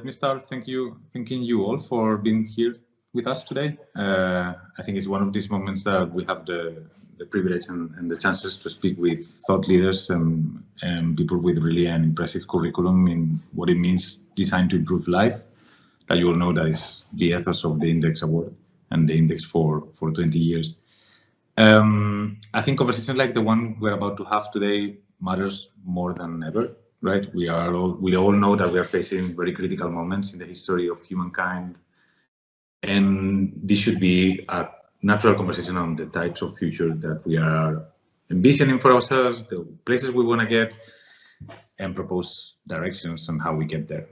me start thanking you all for being here with us today. I think it's one of these moments that we have the privilege and the chances to speak with thought leaders and people with really an impressive curriculum in what it means design to improve life. That you all know that is the ethos of the Index Award and the Index for 20 years. I think conversations like the one we're about to have today matters more than ever, right? We all know that we are facing very critical moments in the history of humankind, and this should be a natural conversation on the types of future that we are envisioning for ourselves, the places we want to get, and propose directions on how we get there.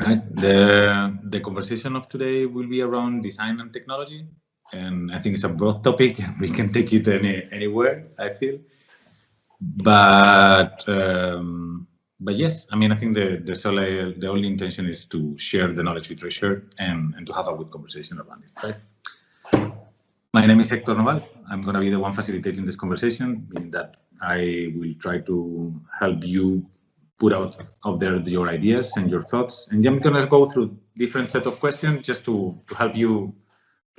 Right? The conversation of today will be around design and technology, and I think it's a broad topic. We can take it anywhere, I feel. But yes, I mean, I think the only intention is to share the knowledge we treasure and to have a good conversation around it, right? My name is Hector Noval. I'm going to be the one facilitating this conversation, meaning that I will try to help you put out there your ideas and your thoughts. And I'm going to go through different set of questions just to help you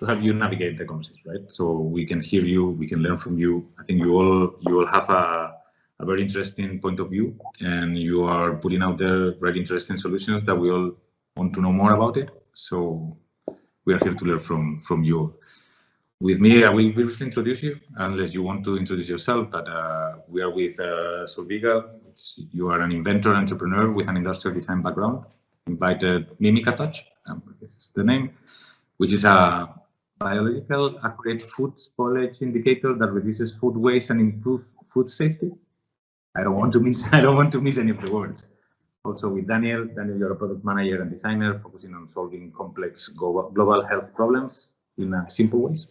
navigate the conversation, right? So we can hear you, we can learn from you. I think you all have a very interesting point of view, and you are putting out there very interesting solutions that we all want to know more about it. So we are here to learn from you. With me, I will briefly introduce you, unless you want to introduce yourself, but we are with Solviga. You are an inventor, entrepreneur with an industrial design background. Invited Mimica Touch, this is the name, which is a biological accurate food spoilage indicator that reduces food waste and improves food safety. I don't want to miss any of the words. Also with Daniel, you're a product manager and designer focusing on solving complex global health problems in simple ways.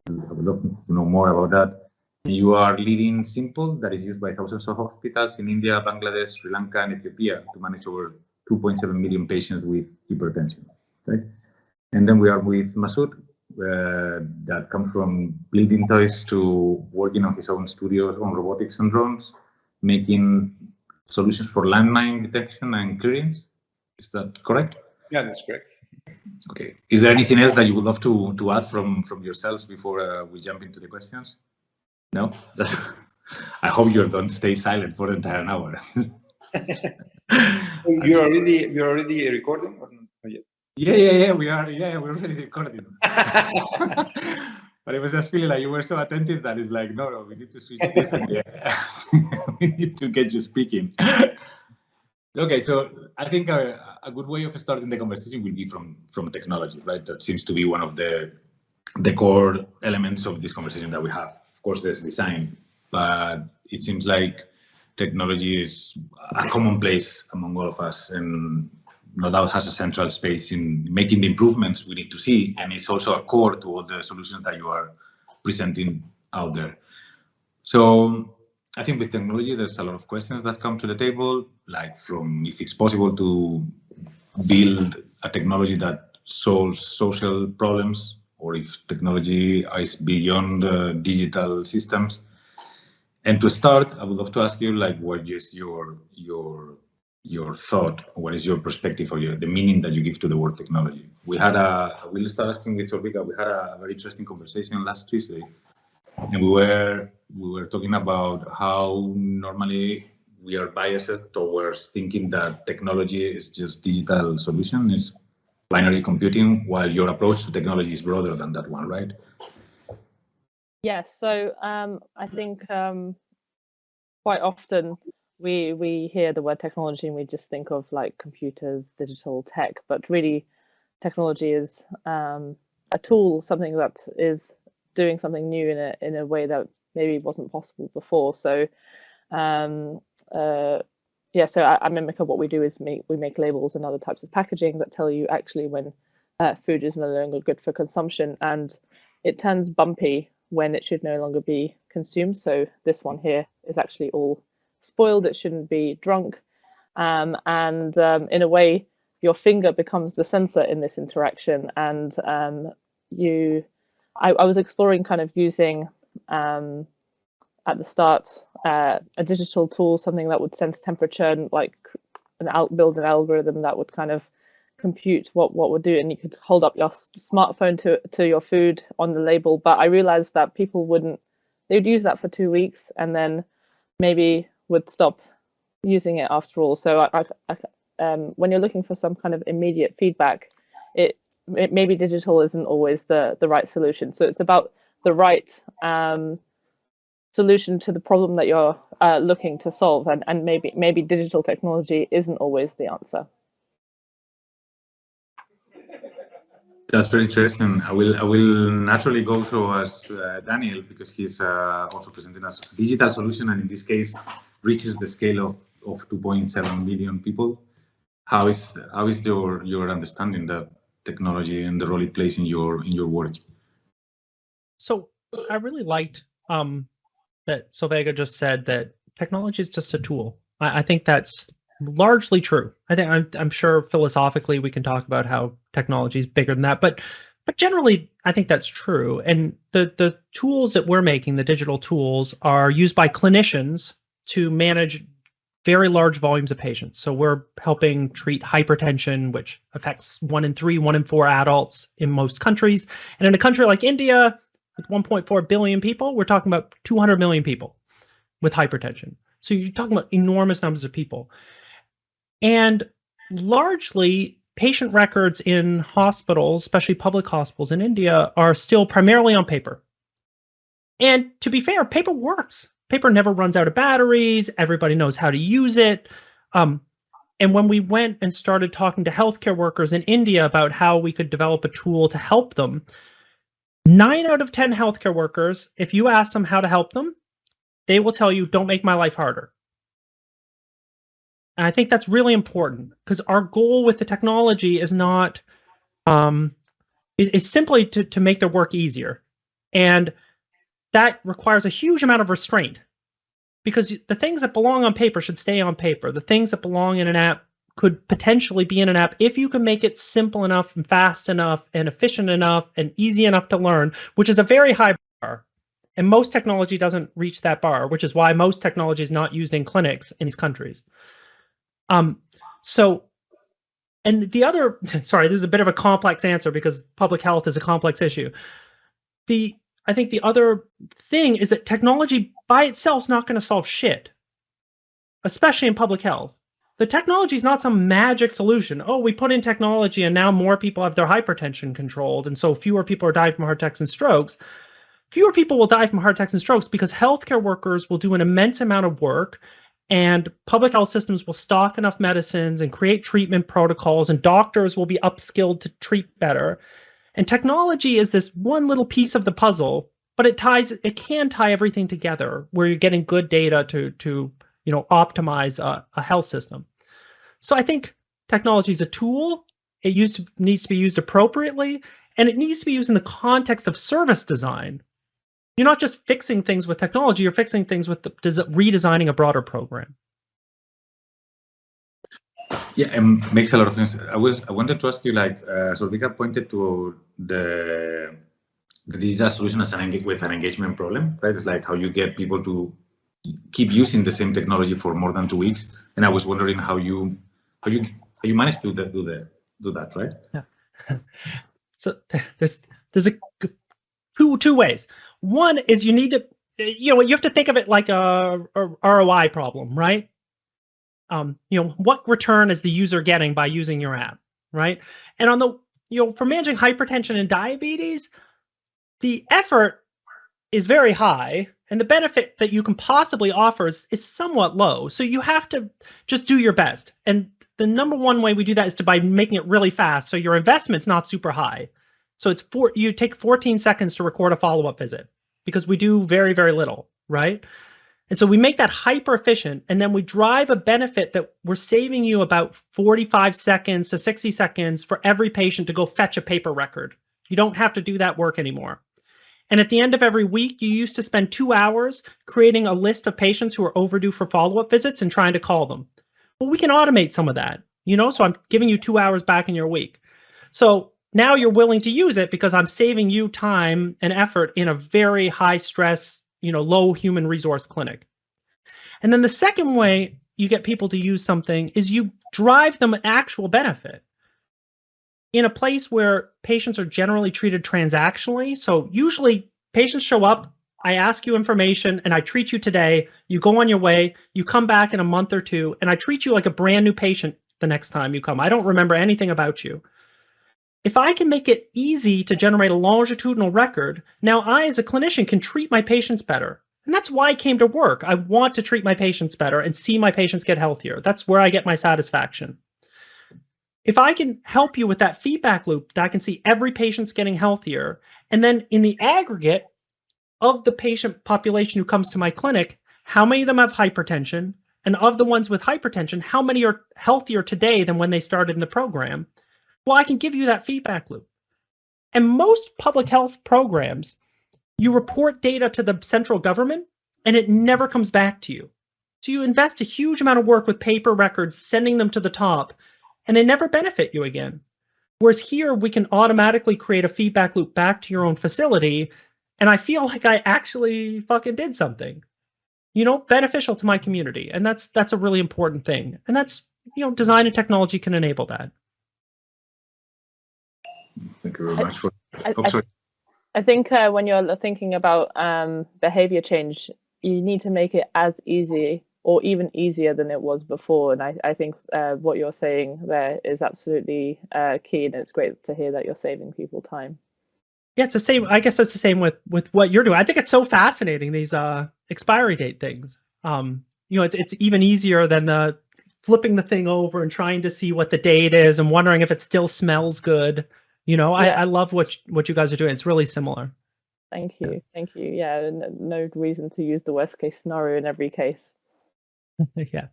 I would love to know more about that. You are leading Simple, that is used by thousands of hospitals in India, Bangladesh, Sri Lanka, and Ethiopia to manage over 2.7 million patients with hypertension. Right? And then we are with Masood, that comes from building toys to working on his own studios on robotics and drones, making solutions for landmine detection and clearance. Is that correct? Yeah, that's correct. Okay. Is there anything else that you would love to add from yourselves before we jump into the questions? No? I hope you don't stay silent for the entire hour. You're already recording or not yet? Yeah, we are. Yeah, we're already recording. But it was just feeling like you were so attentive that it's like, no, we need to switch this. We need to get you speaking. Okay, so I think a good way of starting the conversation will be from technology, right? That seems to be one of the core elements of this conversation that we have. Of course, there's design, but it seems like technology is a commonplace among all of us, and no doubt has a central space in making the improvements we need to see, and it's also a core to all the solutions that you are presenting out there. So I think with technology, there's a lot of questions that come to the table, like from if it's possible to build a technology that solves social problems, or if technology is beyond digital systems. And to start, I would love to ask you, like, what is your thought, what is your perspective, or the meaning that you give to the word technology? We'll start asking with Solviga. We had a very interesting conversation last Tuesday, and we were talking about how normally we are biased towards thinking that technology is just digital solution, is binary computing, while your approach to technology is broader than that one, right? Yes, so I think quite often we hear the word technology and we just think of like computers, digital tech, but really technology is a tool, something that is doing something new in a way that maybe wasn't possible before. So yeah, so at Mimica, what we do is we make labels and other types of packaging that tell you actually when food is no longer good for consumption, and it turns bumpy when it should no longer be consumed. So this one here is actually all spoiled, it shouldn't be drunk. And in a way, your finger becomes the sensor in this interaction. And I was exploring kind of using at the start a digital tool, something that would sense temperature and like build an algorithm that would kind of compute what would do, and you could hold up your smartphone to your food on the label. But I realized that people they'd use that for 2 weeks and then maybe would stop using it after all. So when you're looking for some kind of immediate feedback, it maybe digital isn't always the right solution. So it's about the right solution to the problem that you're looking to solve, and maybe digital technology isn't always the answer. That's very interesting. I will naturally go through as Daniel, because he's also presenting us a digital solution, and in this case reaches the scale of 2.7 million people. How is your understanding that technology and the role it plays in your work? So I really liked that Solveiga just said that technology is just a tool. I think that's largely true. I'm sure philosophically we can talk about how technology is bigger than that, but generally I think that's true. And the tools that we're making, the digital tools, are used by clinicians to manage very large volumes of patients. So we're helping treat hypertension, which affects 1 in 3, 1 in 4 adults in most countries. And in a country like India, with 1.4 billion people, we're talking about 200 million people with hypertension. So you're talking about enormous numbers of people. And largely, patient records in hospitals, especially public hospitals in India, are still primarily on paper. And to be fair, paper works. Paper never runs out of batteries. Everybody knows how to use it. And when we went and started talking to healthcare workers in India about how we could develop a tool to help them, 9 out of 10 healthcare workers, if you ask them how to help them, they will tell you, don't make my life harder. And I think that's really important, because our goal with the technology is not, is simply to make their work easier. And that requires a huge amount of restraint, because the things that belong on paper should stay on paper. The things that belong in an app could potentially be in an app if you can make it simple enough and fast enough and efficient enough and easy enough to learn, which is a very high bar. And most technology doesn't reach that bar, which is why most technology is not used in clinics in these countries. And the other, sorry, this is a bit of a complex answer because public health is a complex issue. I think the other thing is that technology by itself is not going to solve shit, especially in public health. The technology is not some magic solution. Oh, we put in technology and now more people have their hypertension controlled, and so fewer people are dying from heart attacks and strokes. Fewer people will die from heart attacks and strokes because healthcare workers will do an immense amount of work, and public health systems will stock enough medicines and create treatment protocols, and doctors will be upskilled to treat better. And technology is this one little piece of the puzzle, but it can tie everything together where you're getting good data to optimize a health system. So I think technology is a tool. It needs to be used appropriately, and it needs to be used in the context of service design. You're not just fixing things with technology, you're fixing things with redesigning a broader program. Yeah, it makes a lot of sense. I wanted to ask you, like, Solveiga pointed to the digital solution as with an engagement problem, right? It's like how you get people to keep using the same technology for more than 2 weeks. And I was wondering how you managed to do that, right? Yeah. So there's two ways. One is you need to, you have to think of it like a ROI problem, right? What return is the user getting by using your app, right? And on the, for managing hypertension and diabetes, the effort is very high and the benefit that you can possibly offer is somewhat low. So you have to just do your best. And the number one way we do that is by making it really fast. So your investment's not super high. So you take 14 seconds to record a follow-up visit because we do very, very little, right? And so we make that hyper efficient, and then we drive a benefit that we're saving you about 45 seconds to 60 seconds for every patient to go fetch a paper record. You don't have to do that work anymore. And at the end of every week, you used to spend 2 hours creating a list of patients who are overdue for follow-up visits and trying to call them. Well, we can automate some of that, so I'm giving you 2 hours back in your week. So now you're willing to use it because I'm saving you time and effort in a very high stress, low human resource clinic. And then the second way, you get people to use something is you drive them actual benefit. In a place where patients are generally treated transactionally, so usually patients show up, I ask you information, and I treat you today, you go on your way, you come back in a month or two, and I treat you like a brand new patient the next time you come. I don't remember anything about you. If I can make it easy to generate a longitudinal record, now I as a clinician can treat my patients better. And that's why I came to work. I want to treat my patients better and see my patients get healthier. That's where I get my satisfaction. If I can help you with that feedback loop, that I can see every patient's getting healthier, and then in the aggregate of the patient population who comes to my clinic, how many of them have hypertension? And of the ones with hypertension, how many are healthier today than when they started in the program? Well, I can give you that feedback loop. And most public health programs, you report data to the central government, and it never comes back to you. So you invest a huge amount of work with paper records, sending them to the top, and they never benefit you again. Whereas here, we can automatically create a feedback loop back to your own facility, and I feel like I actually fucking did something, you know, beneficial to my community. And that's a really important thing. And that's, you know, design and technology can enable that. Thank you very much for. I think when you're thinking about behavior change, you need to make it as easy or even easier than it was before. And I think what you're saying there is absolutely key, and it's great to hear that you're saving people time. Yeah, it's the same. I guess it's the same with what you're doing. I think it's so fascinating, these expiry date things. You know, it's even easier than the flipping the thing over and trying to see what the date is and wondering if it still smells good. You know, yeah. I love what you guys are doing. It's really similar. Thank you. Thank you. Yeah, no reason to use the worst case scenario in every case. Yeah.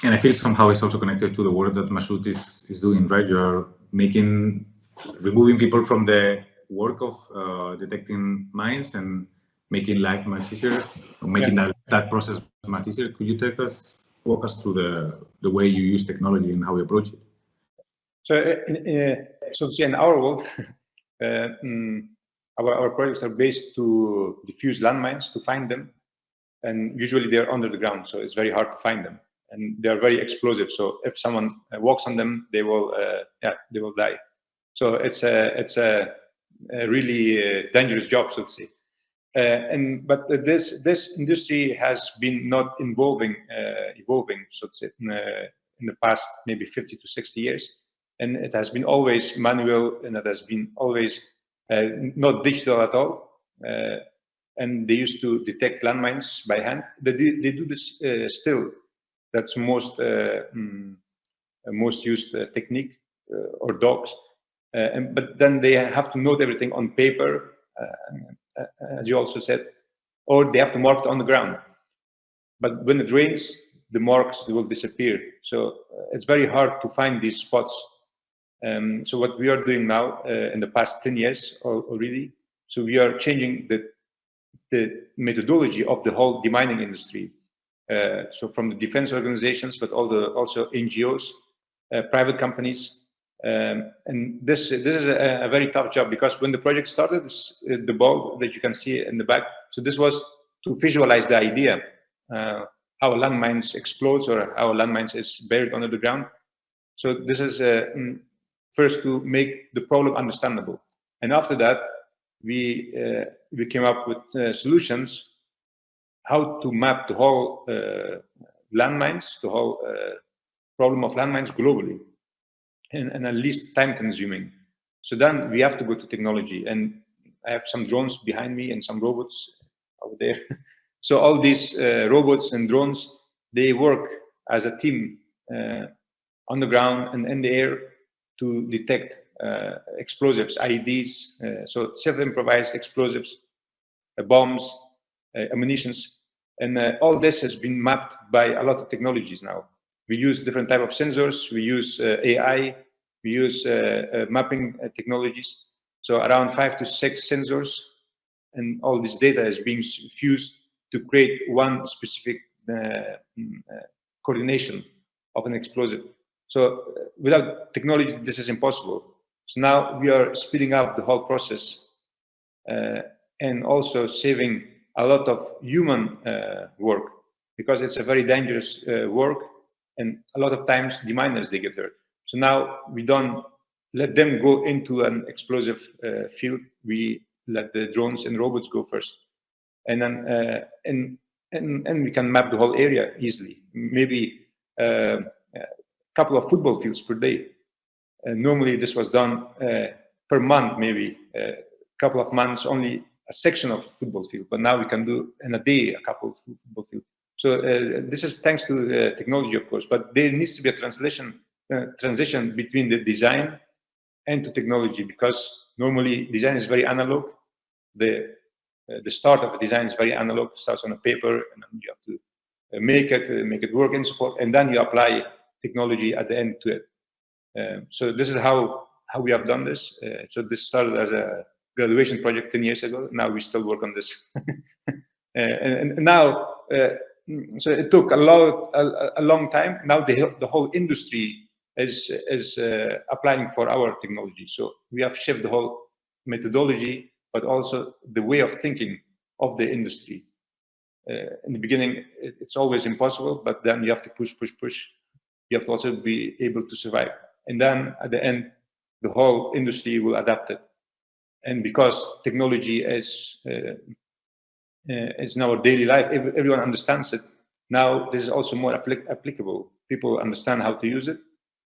And I feel somehow it's also connected to the work that Masoud is doing, right? You're removing people from the work of detecting mines and making life much easier, or making that process much easier. Could you walk us through the way you use technology and how you approach it? So in our world, our projects are based to diffuse landmines, to find them, and usually they're under the ground, so it's very hard to find them, and they're very explosive. So if someone walks on them, they will die. So it's a really dangerous job, so to say. But this industry has been not evolving, so to say, in the past maybe 50 to 60 years. And it has been always manual, and it has been always not digital at all. And they used to detect landmines by hand. They do this still. That's most used technique, or dogs. But then they have to note everything on paper, as you also said, or they have to mark it on the ground. But when it rains, the marks will disappear. So it's very hard to find these spots. So what we are doing now in the past 10 years already, so we are changing the methodology of the whole demining industry. So from the defense organizations, but also NGOs, private companies. And this is a very tough job, because when the project started, the ball that you can see in the back, so this was to visualize the idea, how a landmines explodes or how a landmines is buried under the ground. So this is first to make the problem understandable. And after that, we came up with solutions how to map the whole landmines, the whole problem of landmines globally, and at least time consuming. So then we have to go to technology, and I have some drones behind me and some robots over there. So all these robots and drones, they work as a team on the ground and in the air to detect explosives, IEDs, so self-improvised explosives, bombs, ammunitions, and all this has been mapped by a lot of technologies now. We use different type of sensors, we use AI, we use mapping technologies, so around 5 to 6 sensors, and all this data is being fused to create one specific coordination of an explosive. So without technology, this is impossible. So now we are speeding up the whole process and also saving a lot of human work. because it's a very dangerous work, and a lot of times the miners, they get hurt. So now we don't let them go into an explosive field. We let the drones and robots go first, and then and we can map the whole area easily. Maybe a couple of football fields per day. Normally this was done per month, maybe a couple of months, only a section of football field, but now we can do in a day a couple of football fields. So this is thanks to technology, of course, but there needs to be a transition between the design and to technology, because normally design is very analog. The start of the design is very analog, starts on a paper, and then you have to make it work and support, and then you apply technology at the end to it. So this is how we have done this. So this started as a graduation project 10 years ago. Now we still work on this. and now, so it took a long time. Now the whole industry is applying for our technology. So we have shifted the whole methodology, but also the way of thinking of the industry. In the beginning, it's always impossible, but then you have to push. You have to also be able to survive. And then at the end, the whole industry will adapt it. And because technology is in our daily life, everyone understands it. Now this is also more applicable. People understand how to use it,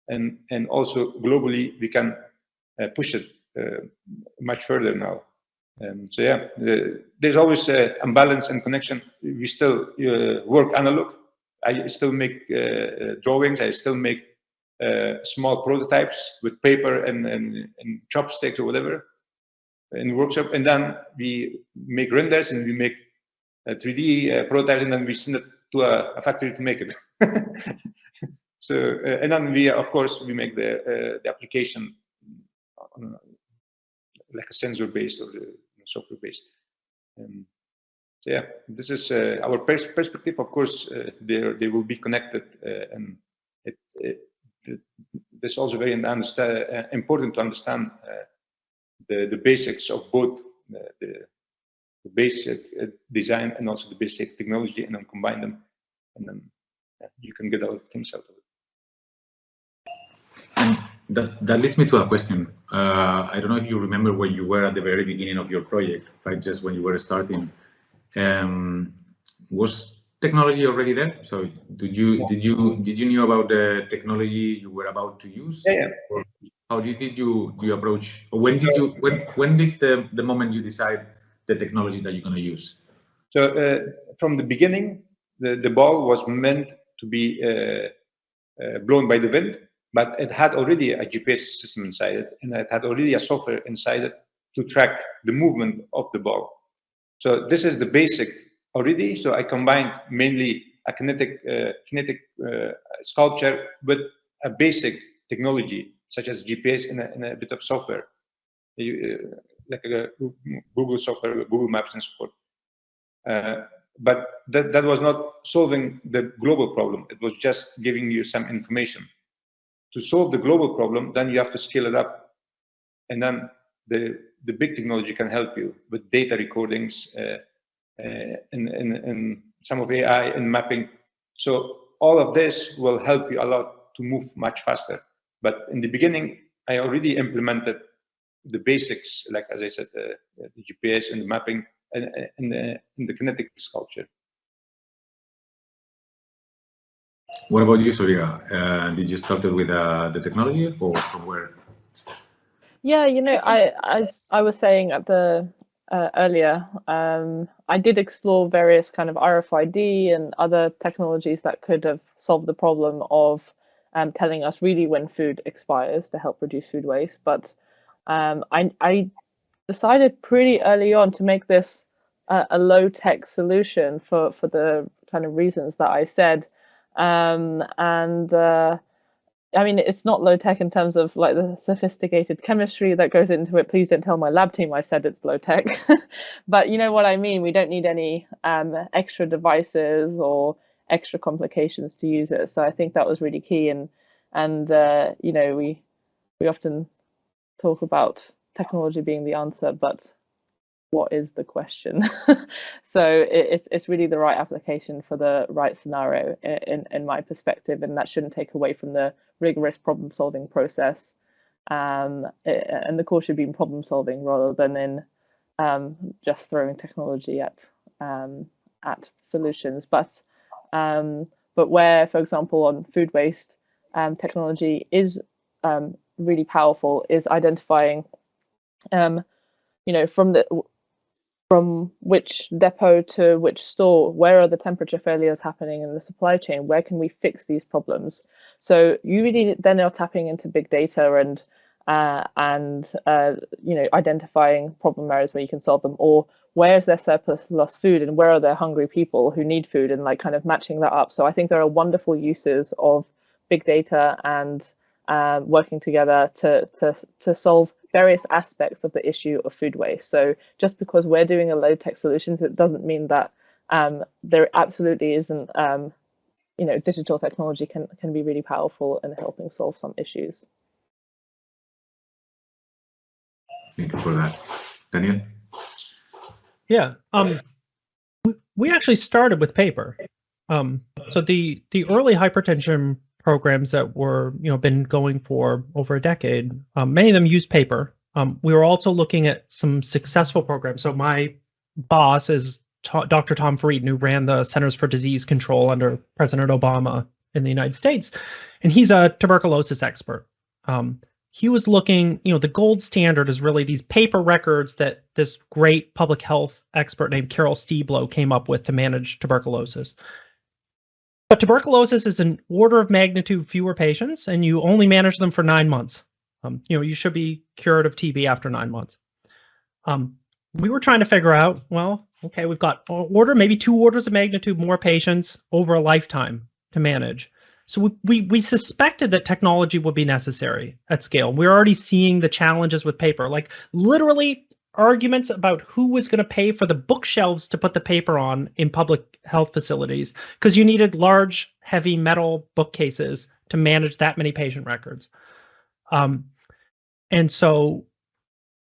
and also globally we can push it much further now. So yeah, there's always imbalance and connection. We still work analog. I still make drawings. I still make small prototypes with paper and chopsticks or whatever in the workshop, and then we make renders and we make 3D prototypes, and then we send it to a factory to make it. So and then we, of course, we make the application on like a sensor based or the software based. So yeah, this is our perspective. Of course, they will be connected, and it's also very important to understand the basics of both the basic design and also the basic technology, and then combine them, and then you can get a lot of things out of it. And that leads me to a question. I don't know if you remember when you were at the very beginning of your project, right? Just when you were starting, was technology already there? So did you know about the technology you were about to use? Yeah. Or how did you approach? Or when is the moment you decide the technology that you're going to use? So from the beginning, the ball was meant to be blown by the wind, but it had already a GPS system inside it, and it had already a software inside it to track the movement of the ball. So this is the basic already. So I combined mainly a kinetic sculpture with a basic technology such as GPS and a bit of software, like a Google software, Google Maps and so forth. But that was not solving the global problem. It was just giving you some information. To solve the global problem, then you have to scale it up, and then the big technology can help you with data recordings and some of AI and mapping. So all of this will help you a lot to move much faster. But in the beginning, I already implemented the basics, like as I said, the GPS and the mapping and the kinetic sculpture. What about you, Surya? Did you start with the technology, or from where? Yeah, you know, I was saying at the earlier, I did explore various kind of RFID and other technologies that could have solved the problem of telling us really when food expires to help reduce food waste. But I decided pretty early on to make this a low-tech solution for the kind of reasons that I said. I mean, it's not low tech in terms of like the sophisticated chemistry that goes into it. Please don't tell my lab team I said it's low tech, but you know what I mean. We don't need any extra devices or extra complications to use it. So I think that was really key. And you know, we often talk about technology being the answer, but what is the question? So it's really the right application for the right scenario in my perspective, and that shouldn't take away from the rigorous problem solving process. And the core should be in problem solving rather than in just throwing technology at solutions. But where, for example, on food waste, technology is really powerful, is identifying, from which depot to which store, where are the temperature failures happening in the supply chain? Where can we fix these problems? So you really then are tapping into big data and identifying problem areas where you can solve them, or where is there surplus lost food and where are there hungry people who need food, and like kind of matching that up. So I think there are wonderful uses of big data and working together to solve various aspects of the issue of food waste. So just because we're doing a low-tech solutions, it doesn't mean that there absolutely isn't, digital technology can be really powerful in helping solve some issues. Thank you for that. Daniel? Yeah, we actually started with paper. So the early hypertension programs that were been going for over a decade, many of them use paper. We were also looking at some successful programs. So my boss is Dr. Tom Frieden, who ran the Centers for Disease Control under President Obama in the United States, and he's a tuberculosis expert. He was looking, the gold standard is really these paper records that this great public health expert named Carol Stieblo came up with to manage tuberculosis. But tuberculosis is an order of magnitude fewer patients, and you only manage them for 9 months. You should be cured of TB after 9 months. We were trying to figure out, well, okay, we've got maybe 2 orders of magnitude more patients over a lifetime to manage. So we suspected that technology would be necessary at scale. We're already seeing the challenges with paper, like literally arguments about who was going to pay for the bookshelves to put the paper on in public health facilities, because you needed large, heavy metal bookcases to manage that many patient records. And so,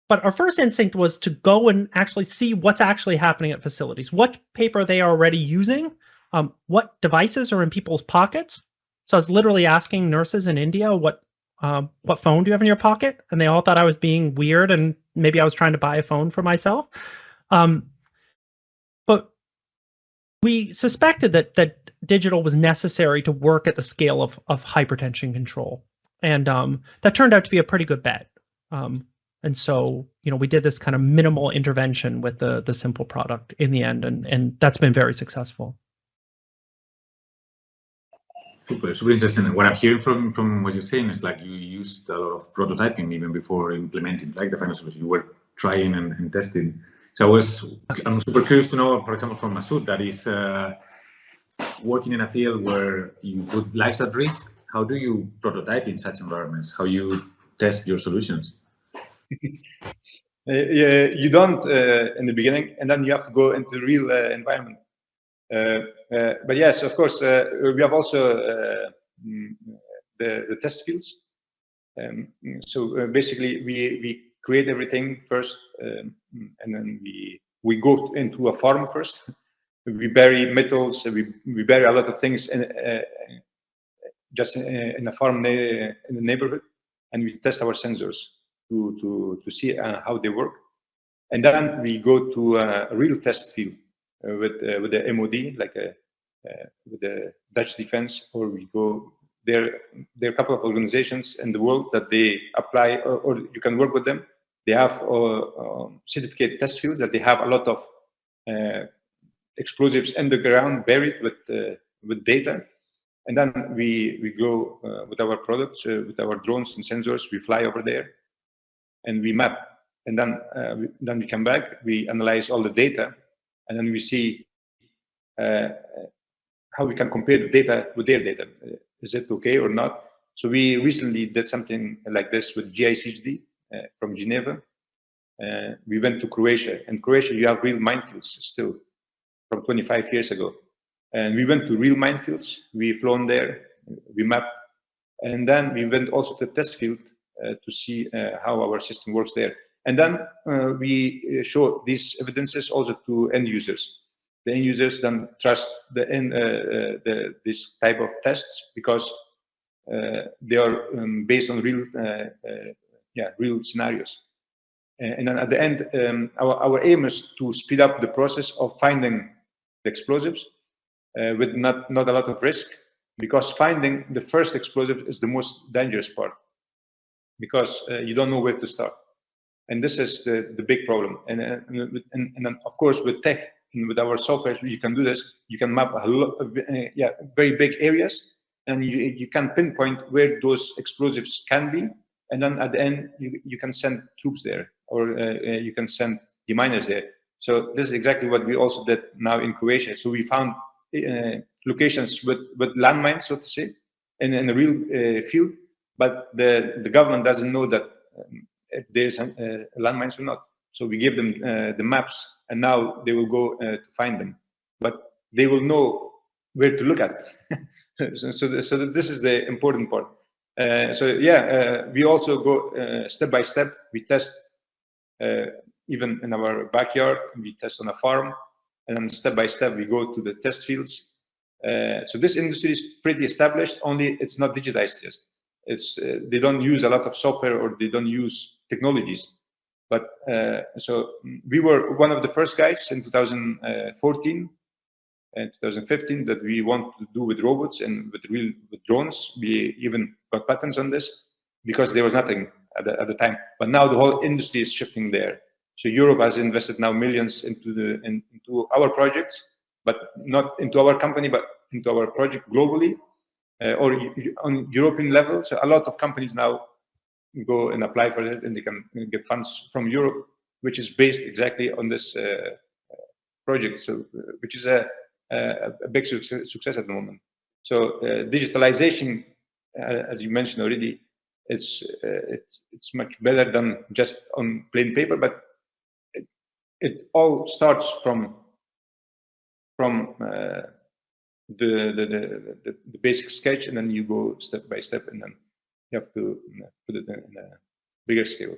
but our first instinct was to go and actually see what's actually happening at facilities, what paper they are already using, what devices are in people's pockets. So I was literally asking nurses in India, what phone do you have in your pocket? And they all thought I was being weird and maybe I was trying to buy a phone for myself. But we suspected that digital was necessary to work at the scale of hypertension control. And that turned out to be a pretty good bet. And so, we did this kind of minimal intervention with the simple product in the end, and that's been very successful. Super interesting. What I'm hearing from what you're saying is like you used a lot of prototyping even before implementing like the final solution. You were trying and testing. So I'm super curious to know, for example, from Masoud, that is working in a field where you put lives at risk. How do you prototype in such environments? How you test your solutions? You don't in the beginning, and then you have to go into the real environment. But yes, of course, we have also the test fields. So basically, we create everything first, and then we go into a farm first. We bury metals. We bury a lot of things just in a farm in the neighborhood, and we test our sensors to see how they work. And then we go to a real test field with the MOD, like with the Dutch defense, or we go there. There are a couple of organizations in the world that they apply, or you can work with them. They have certificate test fields that they have a lot of explosives in the ground buried with data. And then we go with our products, with our drones and sensors. We fly over there, and we map. And then we come back. We analyze all the data, and then we see how we can compare the data with their data. Is it okay or not? So we recently did something like this with GICHD from Geneva. We went to Croatia. In Croatia, you have real minefields still from 25 years ago. And we went to real minefields. We flown there, we mapped, and then we went also to the test field to see how our system works there. And then we show these evidences also to end users. The end users then trust this type of tests because they are based on real, real scenarios. And then at the end, our aim is to speed up the process of finding the explosives with not a lot of risk, because finding the first explosive is the most dangerous part, because you don't know where to start. And this is the big problem. And then, of course, with tech and with our software, you can do this. You can map a lot of, very big areas, and you can pinpoint where those explosives can be. And then at the end, you can send troops there, or you can send deminers there. So this is exactly what we also did now in Croatia. So we found locations with landmines, so to say, in a real field, but the government doesn't know that if there's landmines or not. So we give them the maps, and now they will go to find them, but they will know where to look at. so this is the important part. We also go step by step. We test even in our backyard. We test on a farm, and then step by step we go to the test fields. So this industry is pretty established. Only it's not digitized yet. It's they don't use a lot of software, or they don't use technologies. But so we were one of the first guys in 2014 and 2015 that we want to do with robots and with drones. We even got patents on this because there was nothing at the time. But now the whole industry is shifting there. So Europe has invested now millions into our projects, but not into our company, but into our project globally or on European level. So a lot of companies now go and apply for it, and they can get funds from Europe, which is based exactly on this project. So which is a big success at the moment. So digitalization, as you mentioned already, it's much better than just on plain paper, but it all starts from the basic sketch, and then you go step by step, and then you have to put it in a bigger scale.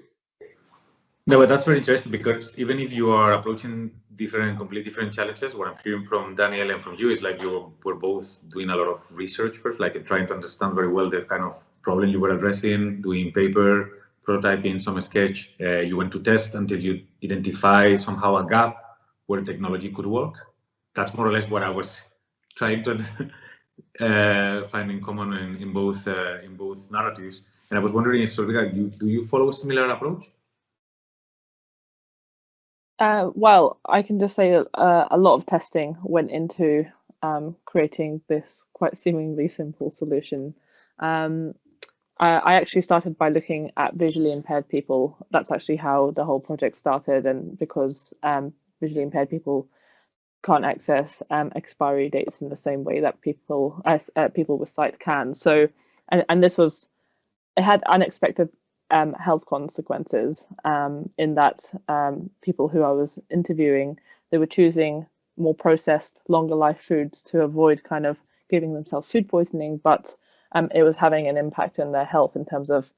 No, but that's very interesting, because even if you are approaching completely different challenges, what I'm hearing from Daniel and from you is like you were both doing a lot of research first, like trying to understand very well the kind of problem you were addressing, doing paper, prototyping, some sketch. You went to test until you identify somehow a gap where technology could work. That's more or less what I was trying to find in common in both narratives. And I was wondering if, Solveig, do you follow a similar approach? Well, I can just say a lot of testing went into creating this quite seemingly simple solution. I actually started by looking at visually impaired people. That's actually how the whole project started, and because visually impaired people can't access expiry dates in the same way that people with sight can. So, and this was, it had unexpected health consequences in that people who I was interviewing, they were choosing more processed, longer life foods to avoid kind of giving themselves food poisoning, but it was having an impact on their health in terms of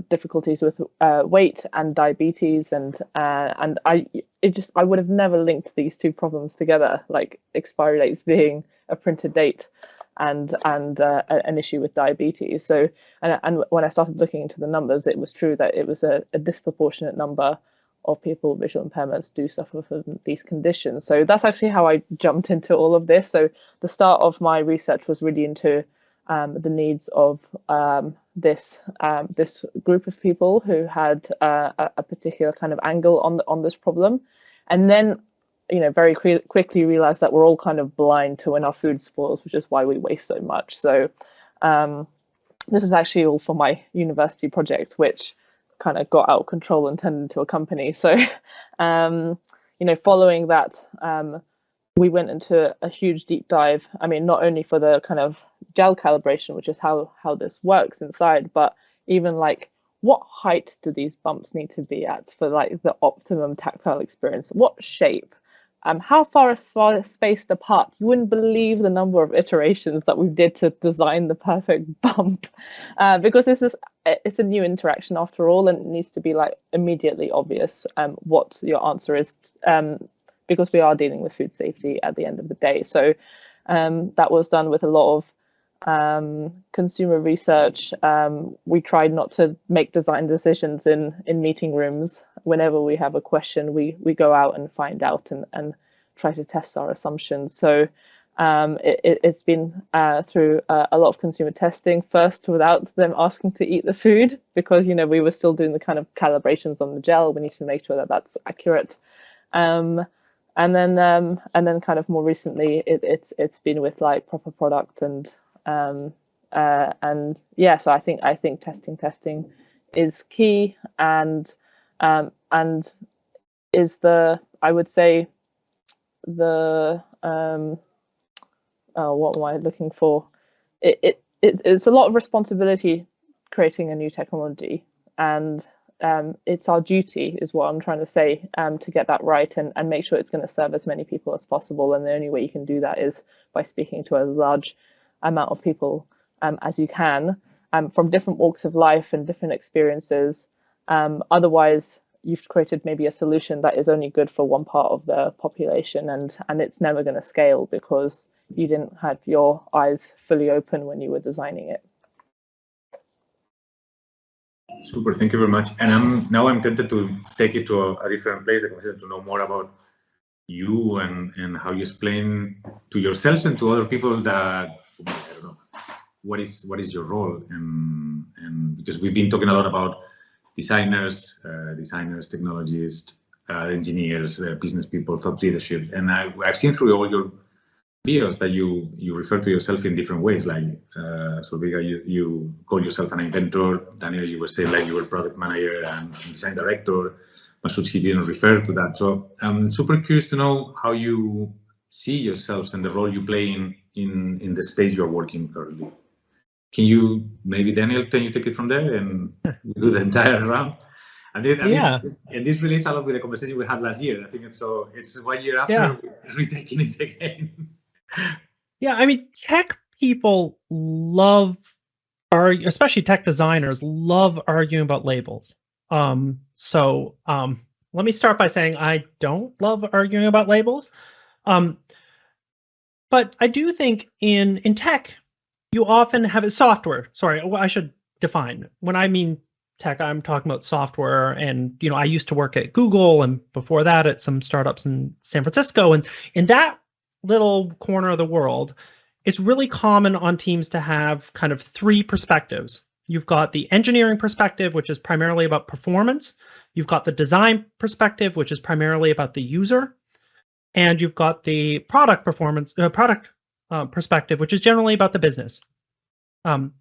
difficulties with weight and diabetes, and I would have never linked these two problems together, like expiry dates being a printed date and an issue with diabetes. So and when I started looking into the numbers, it was true that it was a disproportionate number of people with visual impairments do suffer from these conditions. So that's actually how I jumped into all of this. So the start of my research was really into the needs of this group of people who had a particular kind of angle on this problem, and then very quickly realized that we're all kind of blind to when our food spoils, which is why we waste so much. So this is actually all for my university project, which kind of got out of control and turned into a company. So following that, we went into a huge deep dive. I mean, not only for the kind of gel calibration, which is how this works inside, but even like, what height do these bumps need to be at for like the optimum tactile experience? What shape? How far spaced apart? You wouldn't believe the number of iterations that we did to design the perfect bump, because this is it's a new interaction after all, and it needs to be like immediately obvious what your answer is, because we are dealing with food safety at the end of the day. So that was done with a lot of consumer research. We tried not to make design decisions in meeting rooms. Whenever we have a question, we go out and find out and try to test our assumptions. So it's been through a lot of consumer testing, first without them asking to eat the food, because we were still doing the kind of calibrations on the gel. We need to make sure that that's accurate. And then kind of more recently, it's been with like proper product and yeah. So I think testing is key, and is I would say the what am I looking for? It's a lot of responsibility creating a new technology, and it's our duty, is what I'm trying to say, to get that right and make sure it's going to serve as many people as possible. And the only way you can do that is by speaking to as large amount of people as you can, from different walks of life and different experiences. Otherwise, you've created maybe a solution that is only good for one part of the population, and it's never going to scale because you didn't have your eyes fully open when you were designing it. Super, thank you very much. And now I'm tempted to take it to a different place, to know more about you and how you explain to yourselves and to other people that, I don't know, what is your role, and because we've been talking a lot about designers, technologists, engineers, business people, thought leadership, and I've seen through all your videos that you refer to yourself in different ways. Like Solveiga, you call yourself an inventor. Daniel, you were saying like you were product manager and design director. Masoud, he didn't refer to that. So I'm super curious to know how you see yourselves and the role you play in the space you're working currently. Can you, maybe Daniel, can you take it from there and do the entire round? And this relates a lot with the conversation we had last year. I think it's 1 year after retaking it again. Yeah, I mean, tech people love, especially tech designers, love arguing about labels. So let me start by saying I don't love arguing about labels. But I do think in tech, you often have a software. Sorry, I should define. When I mean tech, I'm talking about software. And, I used to work at Google, and before that at some startups in San Francisco. And in that little corner of the world, it's really common on teams to have kind of three perspectives. You've got the engineering perspective, which is primarily about performance. You've got the design perspective, which is primarily about the user. And you've got the product perspective, which is generally about the business. And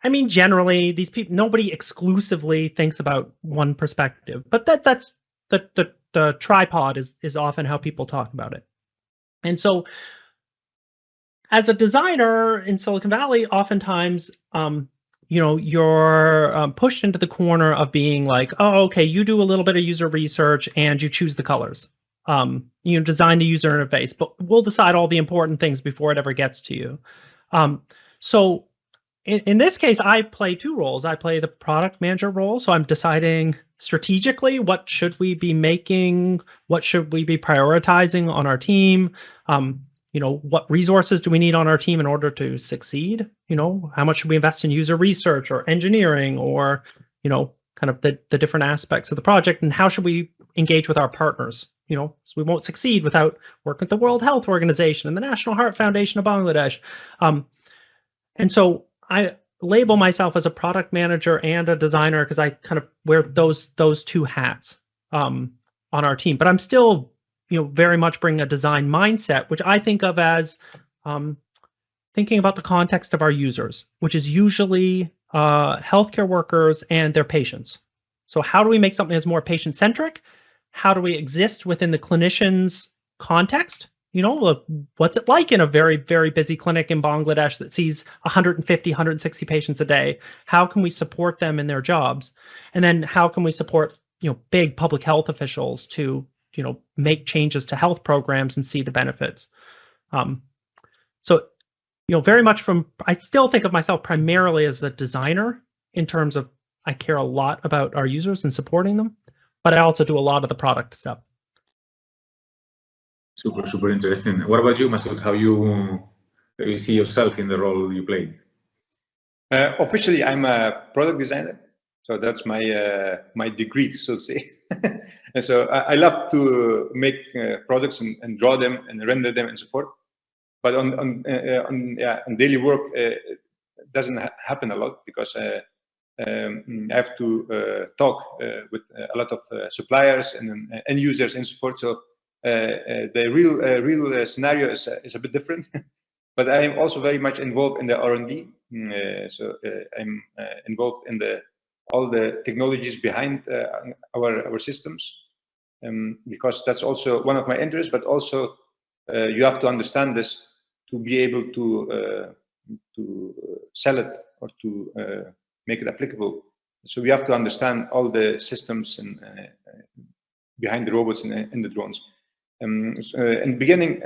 I mean, generally, these people, nobody exclusively thinks about one perspective, but that's the tripod is often how people talk about it. And so as a designer in Silicon Valley, oftentimes, you're pushed into the corner of being like, oh, okay, you do a little bit of user research and you choose the colors. You design the user interface, but we'll decide all the important things before it ever gets to you. So in this case, I play two roles. I play the product manager role. So I'm deciding strategically, what should we be making? What should we be prioritizing on our team? What resources do we need on our team in order to succeed? How much should we invest in user research or engineering, or, kind of the different aspects of the project, and how should we engage with our partners? So we won't succeed without working with the World Health Organization and the National Heart Foundation of Bangladesh. And so I label myself as a product manager and a designer because I kind of wear those two hats on our team. But I'm still, very much bringing a design mindset, which I think of as thinking about the context of our users, which is usually healthcare workers and their patients. So how do we make something that's more patient-centric? How do we exist within the clinician's context? What's it like in a very, very busy clinic in Bangladesh that sees 150, 160 patients a day? How can we support them in their jobs? And then how can we support, big public health officials to, make changes to health programs and see the benefits? So, very much I still think of myself primarily as a designer in terms of I care a lot about our users and supporting them, but I also do a lot of the product stuff. Super interesting. What about you, Masoud? How you see yourself in the role you play? Officially, I'm a product designer, so that's my my degree, so to say. And so I love to make products and draw them and render them and so forth. But on daily work, it doesn't happen a lot because I have to talk with a lot of suppliers and end users and so forth. So the real scenario is a bit different. But I am also very much involved in the R&D. So I'm involved in all the technologies behind our systems, because that's also one of my interests. But also you have to understand this to be able to sell it or to make it applicable. So we have to understand all the systems and behind the robots and the drones. In the beginning,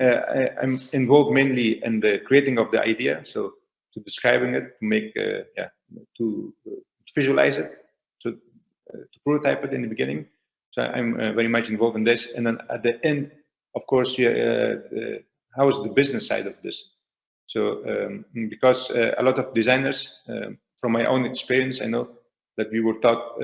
I'm involved mainly in the creating of the idea, so to describing it, to make, to visualize it, so to prototype it in the beginning. So I'm very much involved in this, and then at the end, of course, how is the business side of this? So because a lot of designers, from my own experience, I know that we were taught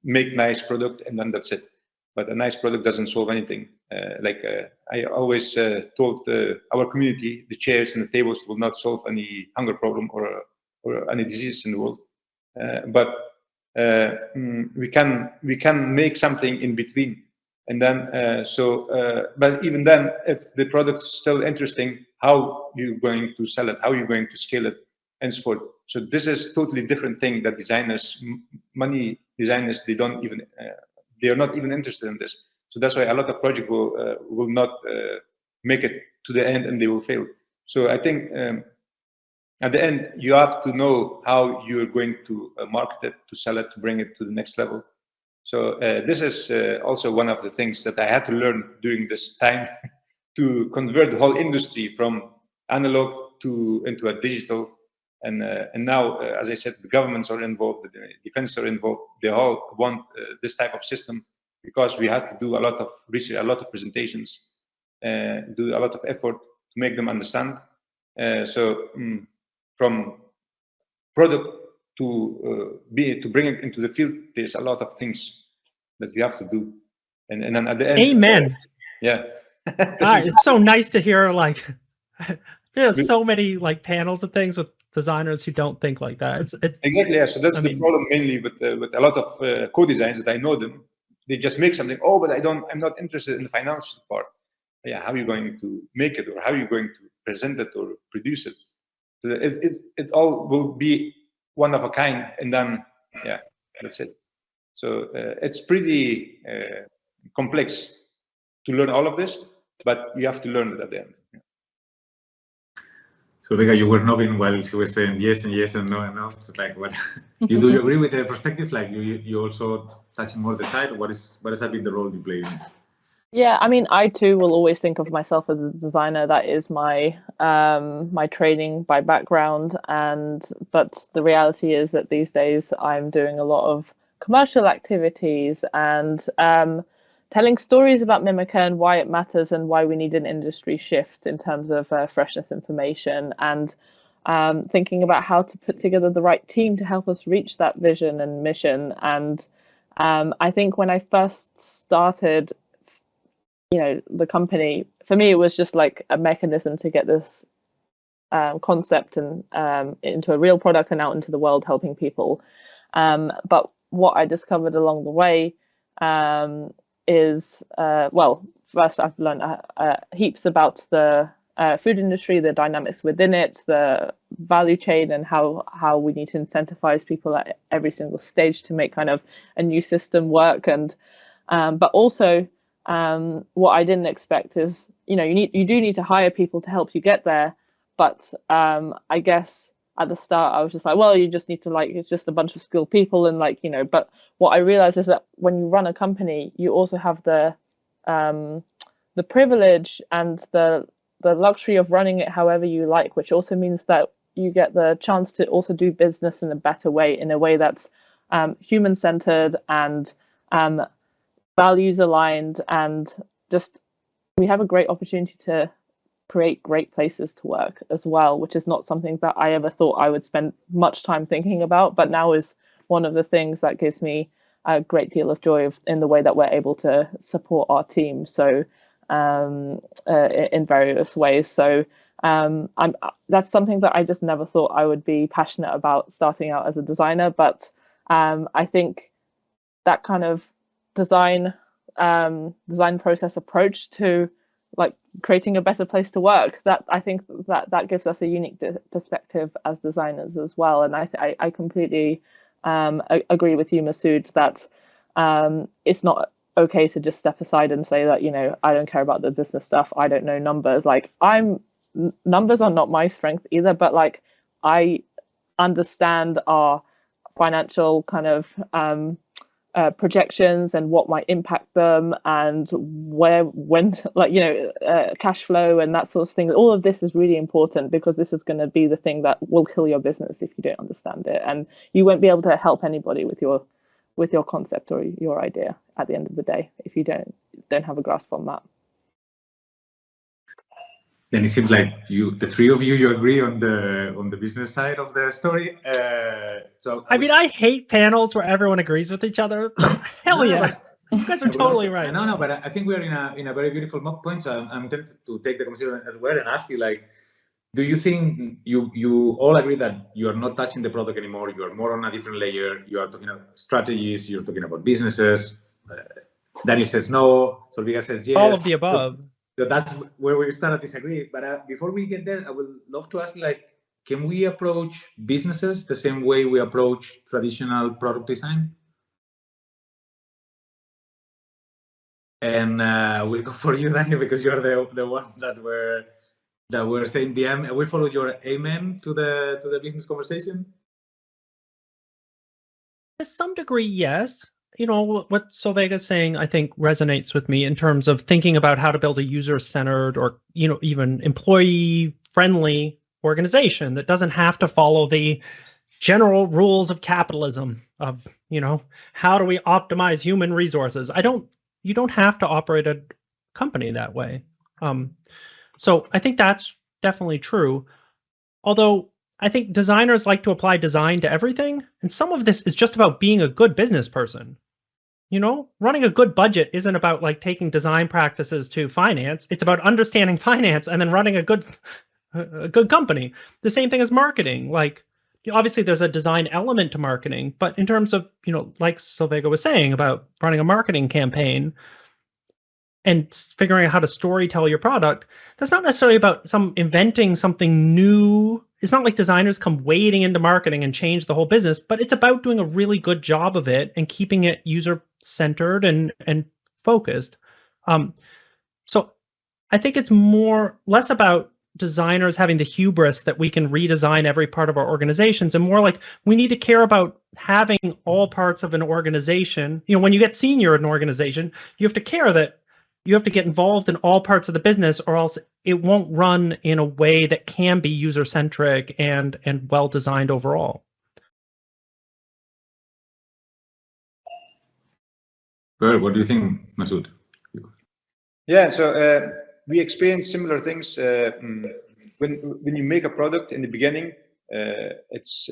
make nice product and then that's it. But a nice product doesn't solve anything. I always told our community, the chairs and the tables will not solve any hunger problem or any disease in the world. But we can make something in between. And then, but even then, if the product is still interesting, how you're going to sell it, how you're going to scale it, and so forth. So this is totally different thing that designers, money designers, they don't even. They are not even interested in this. So that's why a lot of projects will not make it to the end and they will fail. So I think at the end, you have to know how you're going to market it, to sell it, to bring it to the next level. So this is also one of the things that I had to learn during this time to convert the whole industry from analog into a digital. And now, as I said, the governments are involved, the defense are involved. They all want this type of system because we had to do a lot of research, a lot of presentations, do a lot of effort to make them understand. So from product to bring it into the field, there's a lot of things that we have to do. And then at the end, amen. Yeah, it's so nice to hear. Like, there's so many like panels of things with designers who don't think like that. It's exactly, yeah. So that's the problem mainly with a lot of co-designs that I know them. They just make something. Oh, but I'm not interested in the financial part. Yeah, how are you going to make it, or how are you going to present it or produce it? So it all will be one of a kind, and then yeah, that's it. So it's pretty complex to learn all of this, but you have to learn it at the end. Yeah. So Vega, you were nodding while she was saying yes and yes and no and no. It's like, what? Do you agree with the perspective? Like you also touching more the side. What has been the role you play in? Yeah, I mean, I too will always think of myself as a designer. That is my my training by background, but the reality is that these days I'm doing a lot of commercial activities and telling stories about Mimica and why it matters and why we need an industry shift in terms of freshness information, and thinking about how to put together the right team to help us reach that vision and mission. And I think when I first started, the company, for me, it was just like a mechanism to get this concept and into a real product and out into the world, helping people. But what I discovered along the way is, well, first I've learned heaps about the food industry, the dynamics within it, the value chain, and how we need to incentivize people at every single stage to make kind of a new system work. And but also what I didn't expect is, you do need to hire people to help you get there. But I guess at the start I was just like, well, you just need to it's just a bunch of skilled people and but what I realized is that when you run a company, you also have the privilege and the luxury of running it however you like, which also means that you get the chance to also do business in a better way, in a way that's human-centered and values aligned, and just we have a great opportunity to create great places to work as well, which is not something that I ever thought I would spend much time thinking about, but now is one of the things that gives me a great deal of joy in the way that we're able to support our team. So in various ways. So that's something that I just never thought I would be passionate about starting out as a designer. But I think that kind of design process approach to like creating a better place to work, that I think that gives us a unique perspective as designers as well. And I completely agree with you, Masood, that it's not okay to just step aside and say that, you know, I don't care about the business stuff, I don't know numbers. Like, numbers are not my strength either, but like I understand our financial kind of projections and what might impact them, and when like, you know, cash flow and that sort of thing. All of this is really important, because this is going to be the thing that will kill your business if you don't understand it, and you won't be able to help anybody with your concept or your idea at the end of the day if you don't have a grasp on that. Then it seems like the three of you agree on the business side of the story. So I mean, I hate panels where everyone agrees with each other. Hell yeah, you guys are totally right. No, but I think we are in a very beautiful point. So I'm tempted to take the conversation as well and ask you, like, do you think you all agree that you are not touching the product anymore? You are more on a different layer. You are talking about strategies. You're talking about businesses. Daniel says no. Solveiga says yes. All of the above. So that's where we start to disagree. But before we get there, I would love to ask you, like, can we approach businesses the same way we approach traditional product design? And we'll go for you, Daniel, because you're the one that we're saying the amen. We follow your amen to the business conversation. To some degree, yes. You know, what Solveiga is saying, I think, resonates with me in terms of thinking about how to build a user-centered or, you know, even employee-friendly organization that doesn't have to follow the general rules of capitalism of, you know, how do we optimize human resources? You don't have to operate a company that way. So I think that's definitely true. Although I think designers like to apply design to everything, and some of this is just about being a good business person. You know, running a good budget isn't about like taking design practices to finance. It's about understanding finance and then running a good company. The same thing as marketing. Like, obviously there's a design element to marketing, but in terms of, you know, like Solveiga was saying about running a marketing campaign and figuring out how to storytell your product, that's not necessarily about inventing something new. It's not like designers come wading into marketing and change the whole business, but it's about doing a really good job of it and keeping it user-centered and focused. So I think it's less about designers having the hubris that we can redesign every part of our organizations, and more like we need to care about having all parts of an organization. You know, when you get senior in an organization, you have to care that you have to get involved in all parts of the business, or else it won't run in a way that can be user-centric and well-designed overall. Well, what do you think, Masood? Yeah, so we experience similar things when you make a product in the beginning. It's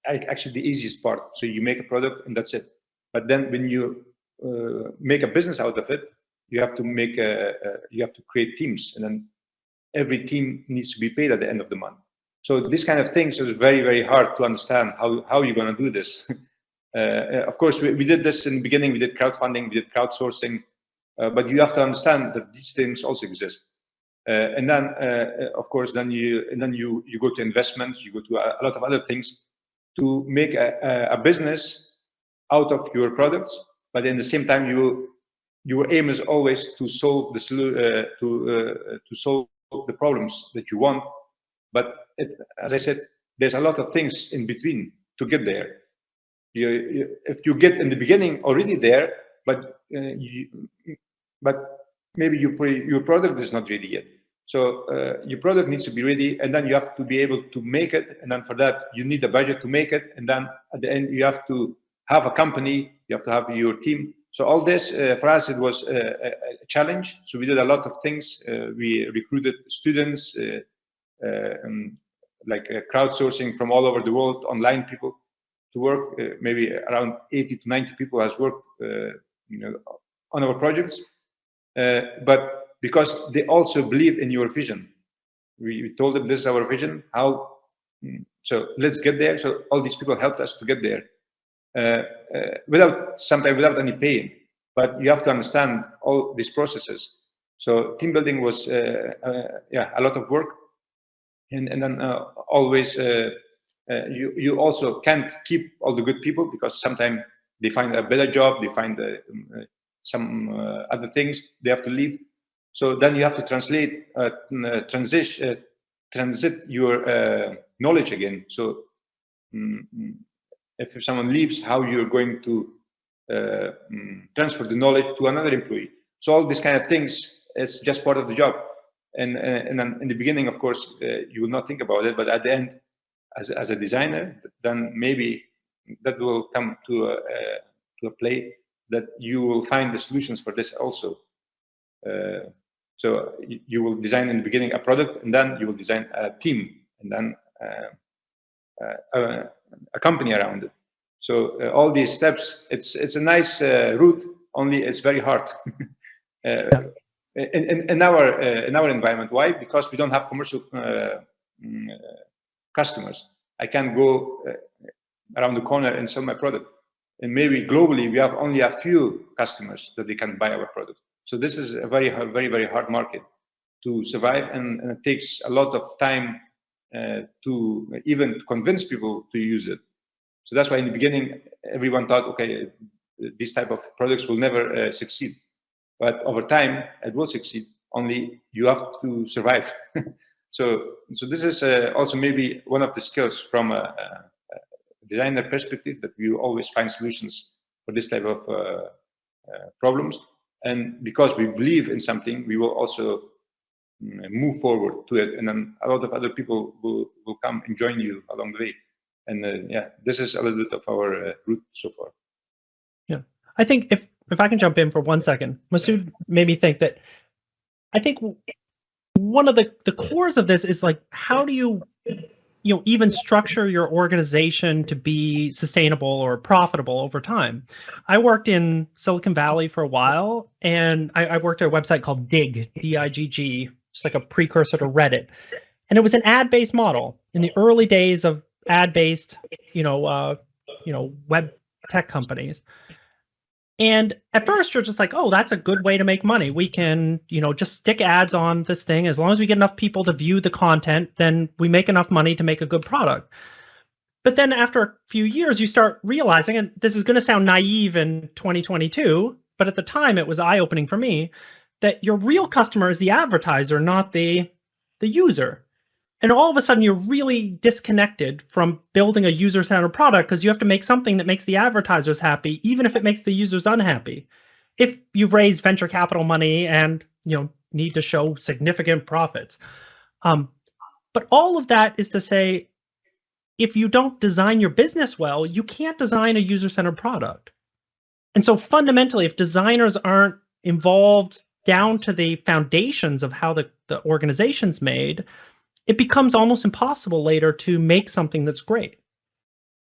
actually the easiest part. So you make a product and that's it. But then when you make a business out of it, you have to create teams, and then every team needs to be paid at the end of the month. So this kind of things is very, very hard to understand how you're going to do this. Of course, we did this in the beginning. We did crowdfunding, we did crowdsourcing, but you have to understand that these things also exist. And then, of course, then you go to investments, you go to a lot of other things to make a business out of your products. But in the same time, your aim is always to solve to solve the problems that you want. But as I said, there's a lot of things in between to get there. If you get in the beginning already there, but maybe your product is not ready yet. So your product needs to be ready, and then you have to be able to make it. And then for that, you need a budget to make it. And then at the end, you have to have a company, you have to have your team. So all this, for us, it was a challenge. So we did a lot of things. We recruited students, like crowdsourcing from all over the world, online people to work. Maybe around 80 to 90 people has worked on our projects. But because they also believe in your vision. We told them this is our vision, how, so let's get there. So all these people helped us to get there sometimes without any pay, but you have to understand all these processes. So team building was, a lot of work. And then always, you also can't keep all the good people because sometimes they find a better job, they find some other things, they have to leave. So then you have to translate, transit your knowledge again. So if someone leaves, how you're going to transfer the knowledge to another employee. So all these kind of things is just part of the job. And then in the beginning, of course, you will not think about it, but at the end, as a designer, then maybe that will come to a play that you will find the solutions for this also. So you will design in the beginning a product, and then you will design a team, and then a company around it. So all these steps, it's a nice route. Only it's very hard in our environment. Why? Because we don't have commercial customers. I can't go around the corner and sell my product. And maybe globally we have only a few customers that they can buy our product. So this is a very, very hard market to survive, and it takes a lot of time to even convince people to use it. So that's why in the beginning, everyone thought, okay, these type of products will never succeed. But over time, it will succeed. Only you have to survive. So this is also maybe one of the skills from a designer perspective, that we always find solutions for this type of problems. And because we believe in something, we will also move forward to it, and then a lot of other people will come and join you along the way. And this is a little bit of our route so far. Yeah, I think if I can jump in for 1 second, Masood made me think that I think one of the cores of this is like, how do you even structure your organization to be sustainable or profitable over time? I worked in Silicon Valley for a while, and I worked at a website called Digg, D-I-G-G, just like a precursor to Reddit. And it was an ad-based model in the early days of ad-based, web tech companies. And at first you're just like, oh, that's a good way to make money. We can, just stick ads on this thing. As long as we get enough people to view the content, then we make enough money to make a good product. But then after a few years, you start realizing, and this is going to sound naive in 2022, but at the time it was eye-opening for me, that your real customer is the advertiser, not the user. And all of a sudden, you're really disconnected from building a user-centered product, because you have to make something that makes the advertisers happy, even if it makes the users unhappy. If you've raised venture capital money and need to show significant profits. But all of that is to say, if you don't design your business well, you can't design a user-centered product. And so fundamentally, if designers aren't involved down to the foundations of how the organization's made, it becomes almost impossible later to make something that's great.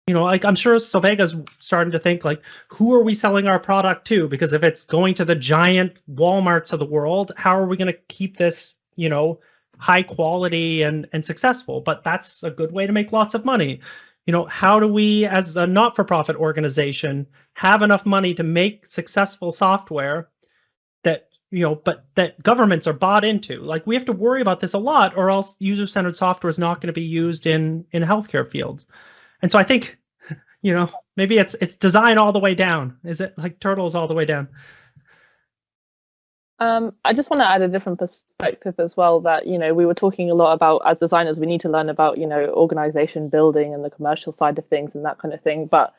Like I'm sure Solveiga's starting to think, like, who are we selling our product to? Because if it's going to the giant Walmarts of the world, how are we going to keep this, high quality and successful? But that's a good way to make lots of money. How do we, as a not-for-profit organization, have enough money to make successful software that but that governments are bought into? Like, we have to worry about this a lot, or else user-centered software is not going to be used in healthcare fields. And so I think, maybe it's design all the way down. Is it like turtles all the way down? I just want to add a different perspective as well, that, we were talking a lot about, as designers, we need to learn about, organization building and the commercial side of things and that kind of thing. But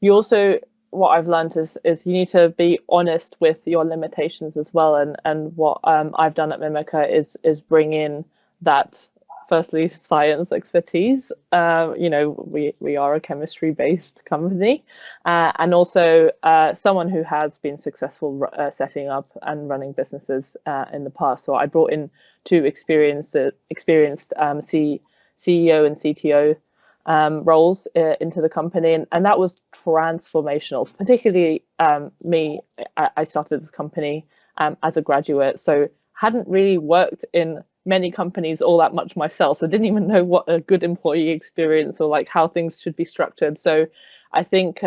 you also, what I've learned is you need to be honest with your limitations as well. And what I've done at Mimica is bring in that, firstly, science expertise. You know, we are a chemistry-based company, and also someone who has been successful setting up and running businesses in the past. So I brought in two experienced CEO and CTO roles into the company, and that was transformational. Particularly me, I started this company as a graduate, so hadn't really worked in many companies all that much myself, so didn't even know what a good employee experience or like how things should be structured. So I think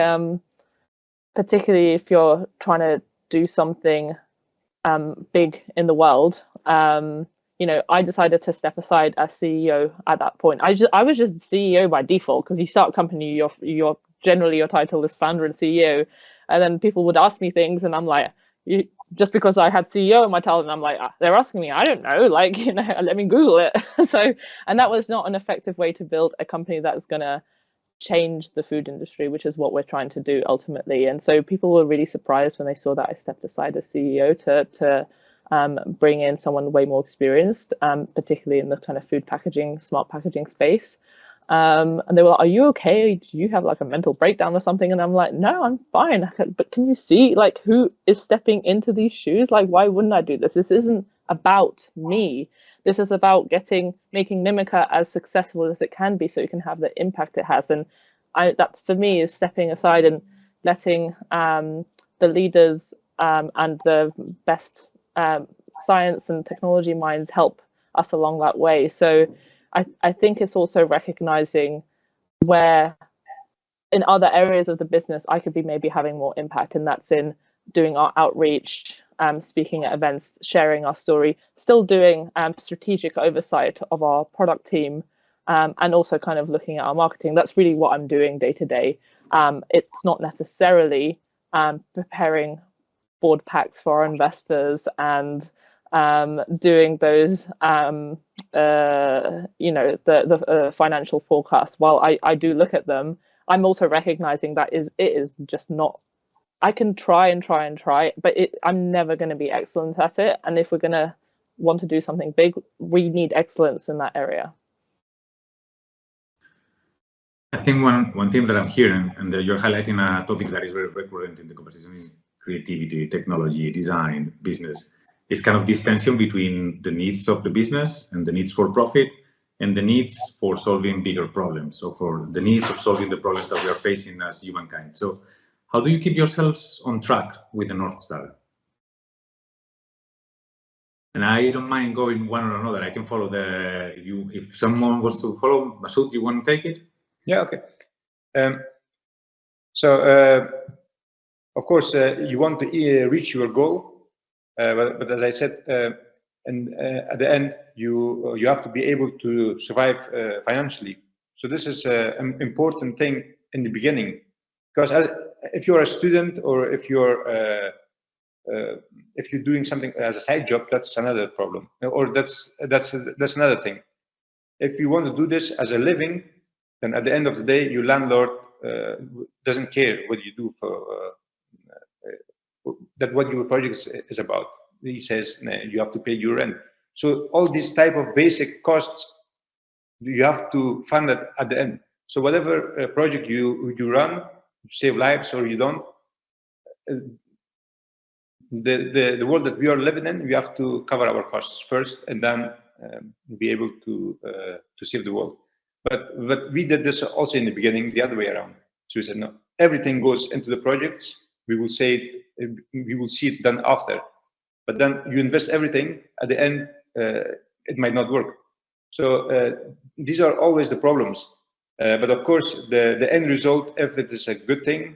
particularly if you're trying to do something big in the world, you know, I decided to step aside as CEO at that point. I was just CEO by default, because you start a company, you're generally your title is founder and CEO, and then people would ask me things, and I'm like, just because I had CEO in my title, and I'm like, they're asking me, I don't know, like, you know, let me Google it. So, and that was not an effective way to build a company that's gonna change the food industry, which is what we're trying to do ultimately. And so people were really surprised when they saw that I stepped aside as CEO to bring in someone way more experienced, particularly in the kind of food packaging, smart packaging space. And they were like, are you okay? Do you have like a mental breakdown or something? And I'm like, no, I'm fine. But can you see like who is stepping into these shoes? Like, why wouldn't I do this? This isn't about me. This is about making Mimica as successful as it can be, so it can have the impact it has. And that for me is stepping aside and letting the leaders and the best science and technology minds help us along that way. So I think it's also recognizing where in other areas of the business I could be maybe having more impact, and that's in doing our outreach, speaking at events, sharing our story, still doing strategic oversight of our product team, and also kind of looking at our marketing. That's really what I'm doing day to day. It's not necessarily preparing board packs for our investors and doing those, you know, the financial forecast. While I do look at them, I'm also recognizing that it is just not. I can try and try, but I'm never going to be excellent at it. And if we're going to want to do something big, we need excellence in that area. I think one thing that I'm hearing, and you're highlighting a topic that is very recurrent in the conversation, is creativity, technology, design, business, is kind of this tension between the needs of the business and the needs for profit and the needs for solving bigger problems. So for the needs of solving the problems that we are facing as humankind. So how do you keep yourselves on track with the North Star? And I don't mind going one or another. I can follow if someone was to follow, Masoud, you want to take it? Yeah, okay. Of course, you want to reach your goal, but as I said, and at the end, you have to be able to survive financially. So this is an important thing in the beginning, because if you're a student or if you're doing something as a side job, that's another problem, or that's another thing. If you want to do this as a living, then at the end of the day, your landlord doesn't care what you do for that. What your project is about. He says you have to pay your rent. So all these type of basic costs, you have to fund it at the end. So whatever project you run, you save lives or you don't. The world that we are living in, we have to cover our costs first, and then be able to save the world. But we did this also in the beginning, the other way around. So we said, no, everything goes into the projects. We will see it done after. But then you invest everything. At the end, it might not work. So these are always the problems. But of course, the end result, if it is a good thing,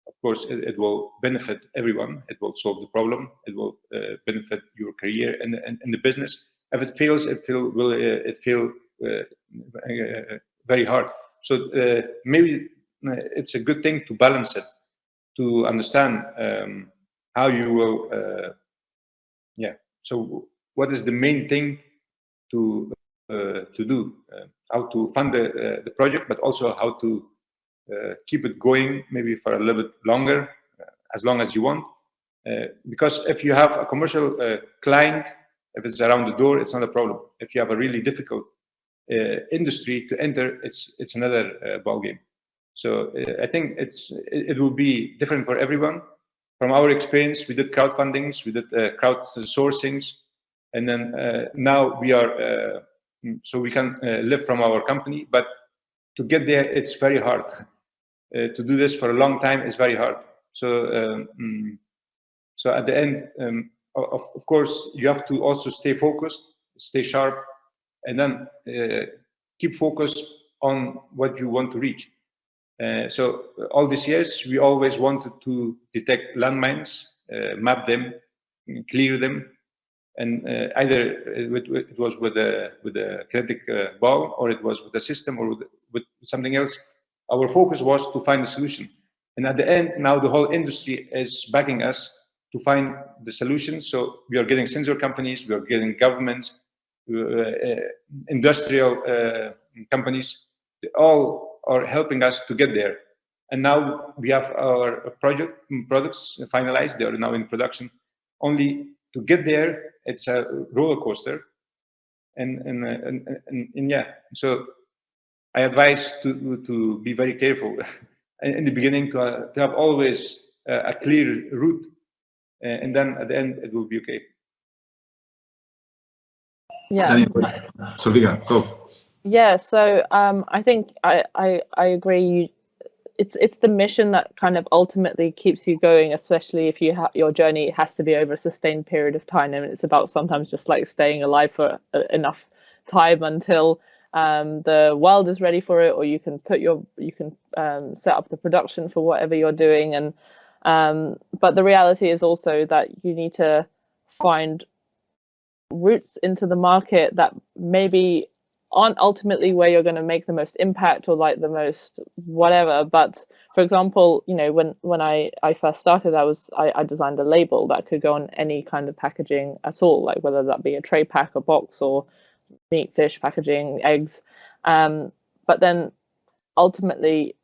of course, it will benefit everyone. It will solve the problem. It will benefit your career and the business. If it fails, it feel very hard. So maybe it's a good thing to balance it, to understand how you will. So what is the main thing to do? How to fund the project, but also how to keep it going maybe for a little bit longer, as long as you want. Because if you have a commercial client, if it's around the door, it's not a problem. If you have a really difficult industry to enter, it's another ballgame. So I think it will be different for everyone. From our experience, we did crowdfundings, we did crowdsourcings, and then now we are, so we can live from our company, but to get there, it's very hard. To do this for a long time is very hard. So, so at the end, of course, you have to also stay focused, stay sharp, and then keep focused on what you want to reach. So all these years, we always wanted to detect landmines, map them, clear them, and either it was with a kinetic ball, or it was with a system, or with something else. Our focus was to find a solution. And at the end, now the whole industry is backing us to find the solutions. So we are getting sensor companies, we are getting governments, industrial companies. They all are helping us to get there. And now we have our products finalized. They are now in production. Only to get there, it's a roller coaster. And yeah, so I advise to be very careful in the beginning, to have always a clear route, and then at the end it will be okay. Yeah. So Viga, go. Yeah. So I think I agree. It's the mission that kind of ultimately keeps you going, especially if you your journey has to be over a sustained period of time, and it's about sometimes just like staying alive for enough time until the world is ready for it, or you can set up the production for whatever you're doing. And but the reality is also that you need to find routes into the market that maybe aren't ultimately where you're going to make the most impact or like the most whatever. But for example, you know, when I first started, I designed a label that could go on any kind of packaging at all, like whether that be a tray pack, a box, or meat, fish packaging, eggs. But then ultimately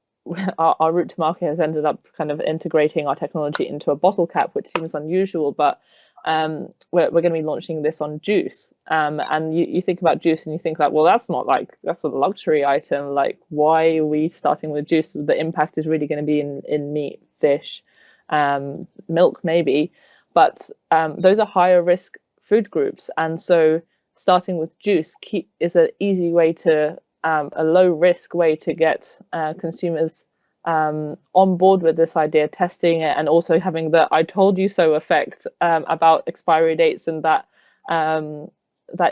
our route to market has ended up kind of integrating our technology into a bottle cap, which seems unusual, but we're going to be launching this on juice. And you think about juice and you think that, well, that's a luxury item. Like, why are we starting with juice? The impact is really going to be in meat, fish, milk maybe, but those are higher risk food groups. And so starting with juice is an easy way to, a low risk way to get consumers on board with this idea, testing it, and also having the "I told you so" effect about expiry dates, and that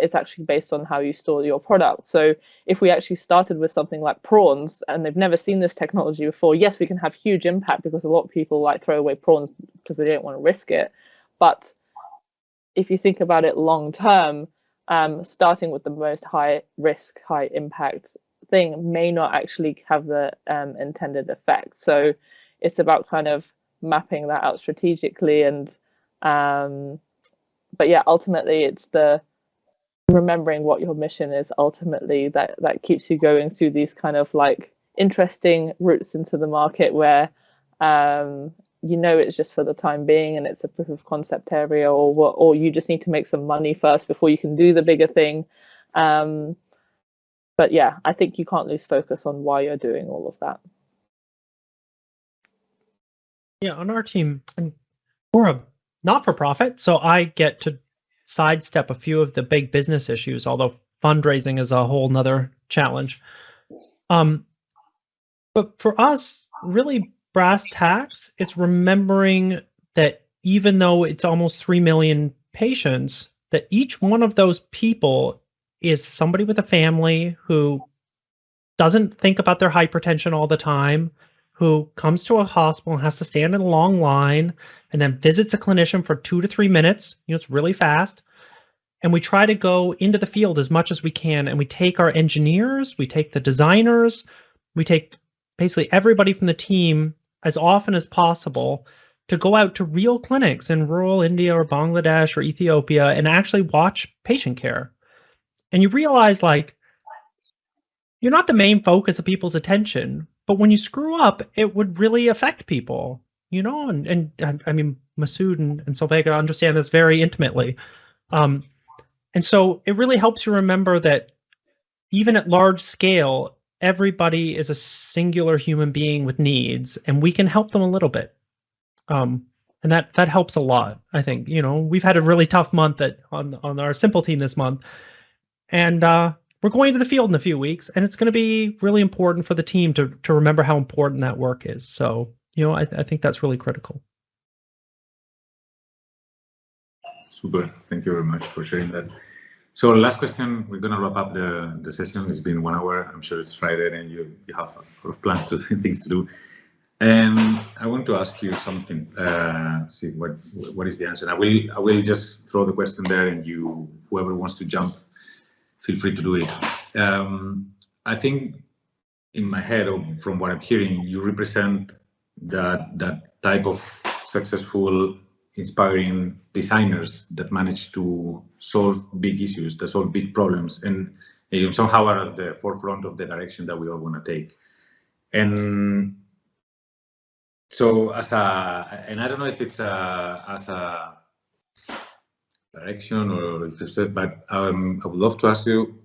it's actually based on how you store your product. So if we actually started with something like prawns and they've never seen this technology before, yes, we can have huge impact because a lot of people like throw away prawns because they don't want to risk it. But if you think about it long term, starting with the most high risk, high impact thing may not actually have the intended effect. So it's about kind of mapping that out strategically. And but yeah, ultimately it's the remembering what your mission is ultimately that keeps you going through these kind of like interesting routes into the market where you know it's just for the time being and it's a proof of concept area, or you just need to make some money first before you can do the bigger thing. But yeah, I think you can't lose focus on why you're doing all of that. Yeah, on our team, we're a not-for-profit, so I get to sidestep a few of the big business issues, although fundraising is a whole nother challenge. But for us, really brass tacks, it's remembering that even though it's almost 3 million patients, that each one of those people is somebody with a family who doesn't think about their hypertension all the time, who comes to a hospital and has to stand in a long line and then visits a clinician for 2 to 3 minutes. You know, it's really fast. And we try to go into the field as much as we can. And we take our engineers, we take the designers, we take basically everybody from the team as often as possible to go out to real clinics in rural India or Bangladesh or Ethiopia and actually watch patient care. And you realize, like, you're not the main focus of people's attention, but when you screw up, it would really affect people, you know, and I mean, Masood and Solveiga understand this very intimately. And so it really helps you remember that even at large scale, everybody is a singular human being with needs, and we can help them a little bit. And that helps a lot, I think. You know, we've had a really tough month on our simple team this month, and we're going to the field in a few weeks, and it's going to be really important for the team to remember how important that work is. So, you know, I think that's really critical. Super. Thank you very much for sharing that. So last question, we're going to wrap up the session. It's been 1 hour. I'm sure it's Friday and you have a lot of plans to things to do. And I want to ask you something. See what is the answer. I will just throw the question there, and whoever wants to jump, feel free to do it. I think in my head, or from what I'm hearing, you represent that type of successful, inspiring designers that manage to solve big issues, that solve big problems, and somehow are at the forefront of the direction that we all want to take. And so, and I don't know if it's as a direction or if it's, but I would love to ask you,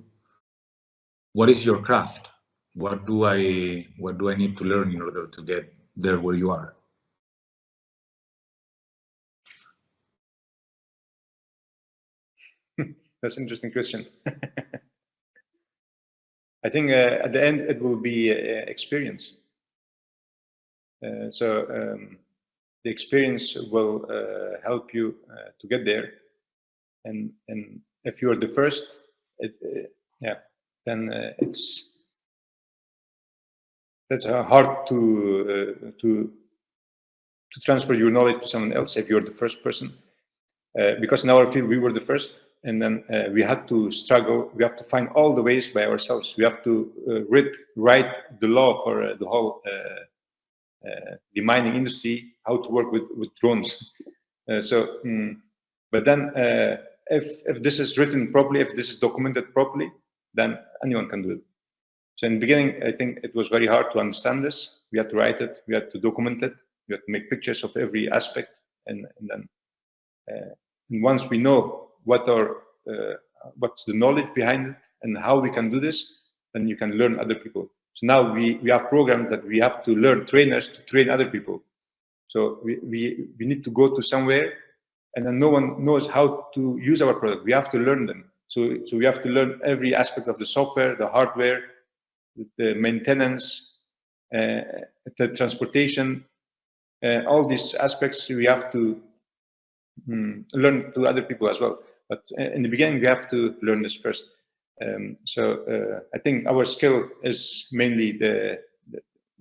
what is your craft? What do I need to learn in order to get there where you are? That's an interesting question. I think at the end it will be experience. So the experience will help you to get there, and if you are the first, then that's hard to transfer your knowledge to someone else if you're the first person, because in our field we were the first, and then we had to struggle. We have to find all the ways by ourselves. We have to write the law for the whole the mining industry, how to work with drones. But then if this is written properly, if this is documented properly, then anyone can do it. So in the beginning, I think it was very hard to understand this. We had to write it, we had to document it, we had to make pictures of every aspect, and then once we know what's the knowledge behind it and how we can do this, then you can learn other people. So now we have programs that we have to learn trainers to train other people. So we need to go to somewhere, and then no one knows how to use our product. We have to learn them. So we have to learn every aspect of the software, the hardware, the maintenance, the transportation, all these aspects we have to learn to other people as well. But in the beginning, we have to learn this first. So I think our skill is mainly the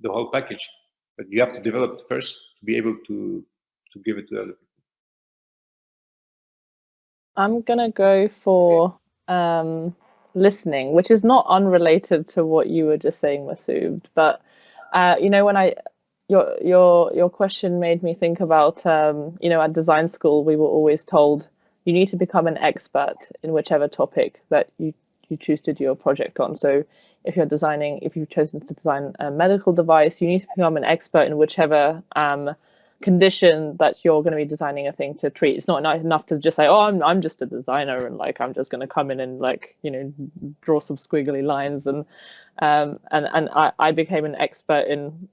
whole package, but you have to develop it first to be able to give it to other people. I'm gonna go for listening, which is not unrelated to what you were just saying, Masood. But you know, when your question made me think about you know, at design school we were always told you need to become an expert in whichever topic that you choose to do your project on. So if you've chosen to design a medical device, you need to become an expert in whichever condition that you're going to be designing a thing to treat. It's not enough to just say, oh, I'm just a designer, and like I'm just going to come in and like, you know, draw some squiggly lines. And I became an expert in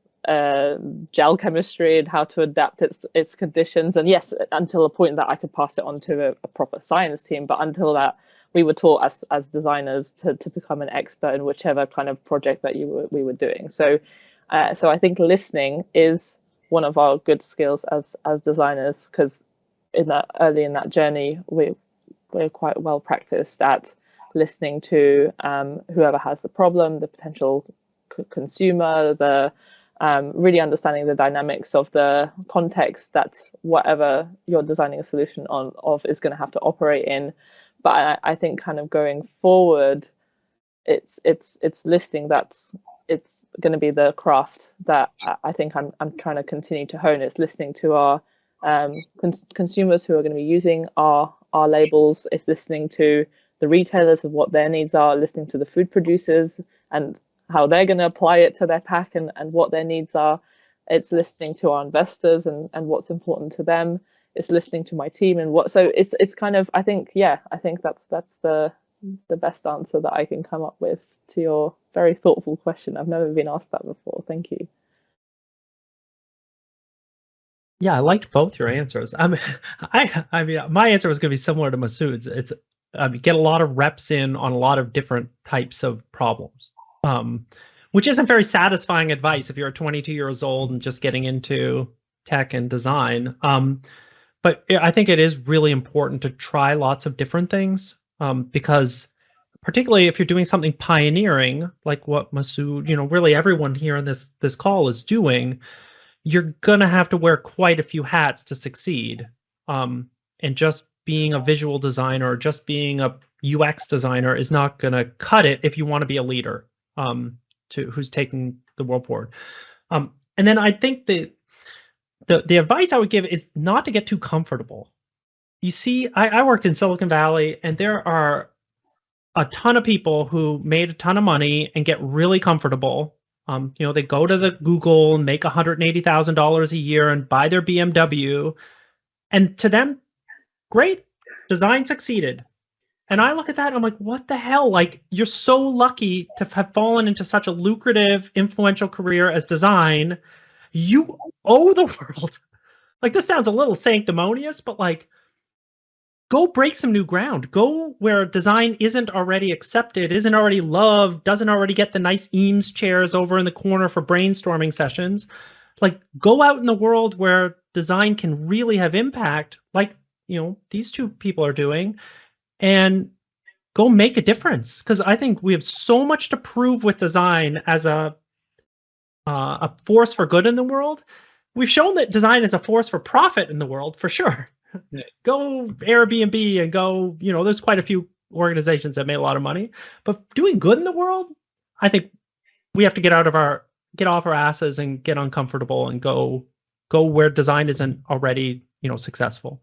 gel chemistry and how to adapt its conditions. And yes, until a point that I could pass it on to a proper science team, but until that, we were taught as designers to become an expert in whichever kind of project that we were doing. So I think listening is one of our good skills as designers, because early in that journey we're quite well practiced at listening to whoever has the problem, the potential consumer, the really understanding the dynamics of the context that whatever you're designing a solution of is going to have to operate in. But I think kind of going forward, it's listening it's going to be the craft that I think I'm trying to continue to hone. It's listening to our consumers who are going to be using our labels. It's listening to the retailers of what their needs are, listening to the food producers and how they're going to apply it to their pack and what their needs are. It's listening to our investors and what's important to them. It's listening to my team and what. So it's kind of, I think that's the best answer that I can come up with to your very thoughtful question. I've never been asked that before. Thank you. Yeah, I liked both your answers. I mean, my answer was going to be similar to Masood's. It's get a lot of reps in on a lot of different types of problems, which isn't very satisfying advice if you're 22 years old and just getting into tech and design. But I think it is really important to try lots of different things, because particularly if you're doing something pioneering, like what Masood, really everyone here in this call is doing, you're going to have to wear quite a few hats to succeed. And just being a visual designer or just being a UX designer is not going to cut it if you want to be a leader who's taking the world forward. And then I think the advice I would give is not to get too comfortable. You see, I worked in Silicon Valley, and there are a ton of people who made a ton of money and get really comfortable. They go to the Google and make $180,000 a year and buy their BMW. And to them, great, design succeeded. And I look at that and I'm like, what the hell? Like, you're so lucky to have fallen into such a lucrative, influential career as design. You owe the world. Like, this sounds a little sanctimonious, but like, go break some new ground. Go where design isn't already accepted, isn't already loved, doesn't already get the nice Eames chairs over in the corner for brainstorming sessions. Like, go out in the world where design can really have impact, like, these two people are doing, and go make a difference. Because I think we have so much to prove with design as a force for good in the world. We've shown that design is a force for profit in the world, for sure. Go Airbnb and go, there's quite a few organizations that made a lot of money, but doing good in the world, I think we have to get off our asses and get uncomfortable and go where design isn't already, successful.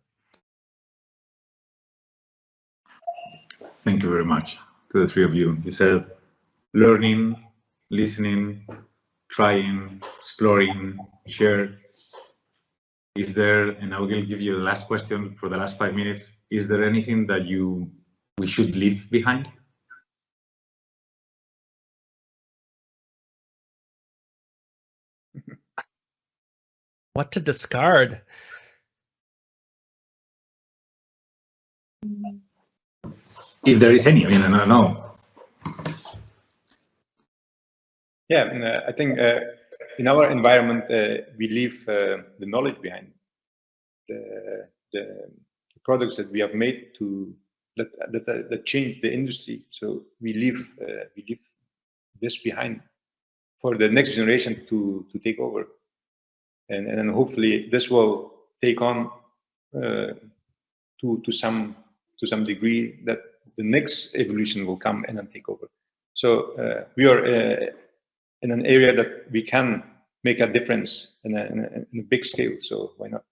Thank you very much to the three of you. You said learning, listening, trying, exploring, share. Is there, and I will give you the last question for the last 5 minutes, is there anything that we should leave behind? What to discard? If there is any, I don't know. Yeah, I think in our environment, we leave the knowledge behind. The products that we have made that change the industry. So we leave this behind for the next generation to take over, and hopefully this will take on to some degree that the next evolution will come in and take over. So we are in an area that we can make a difference in a big scale. So why not?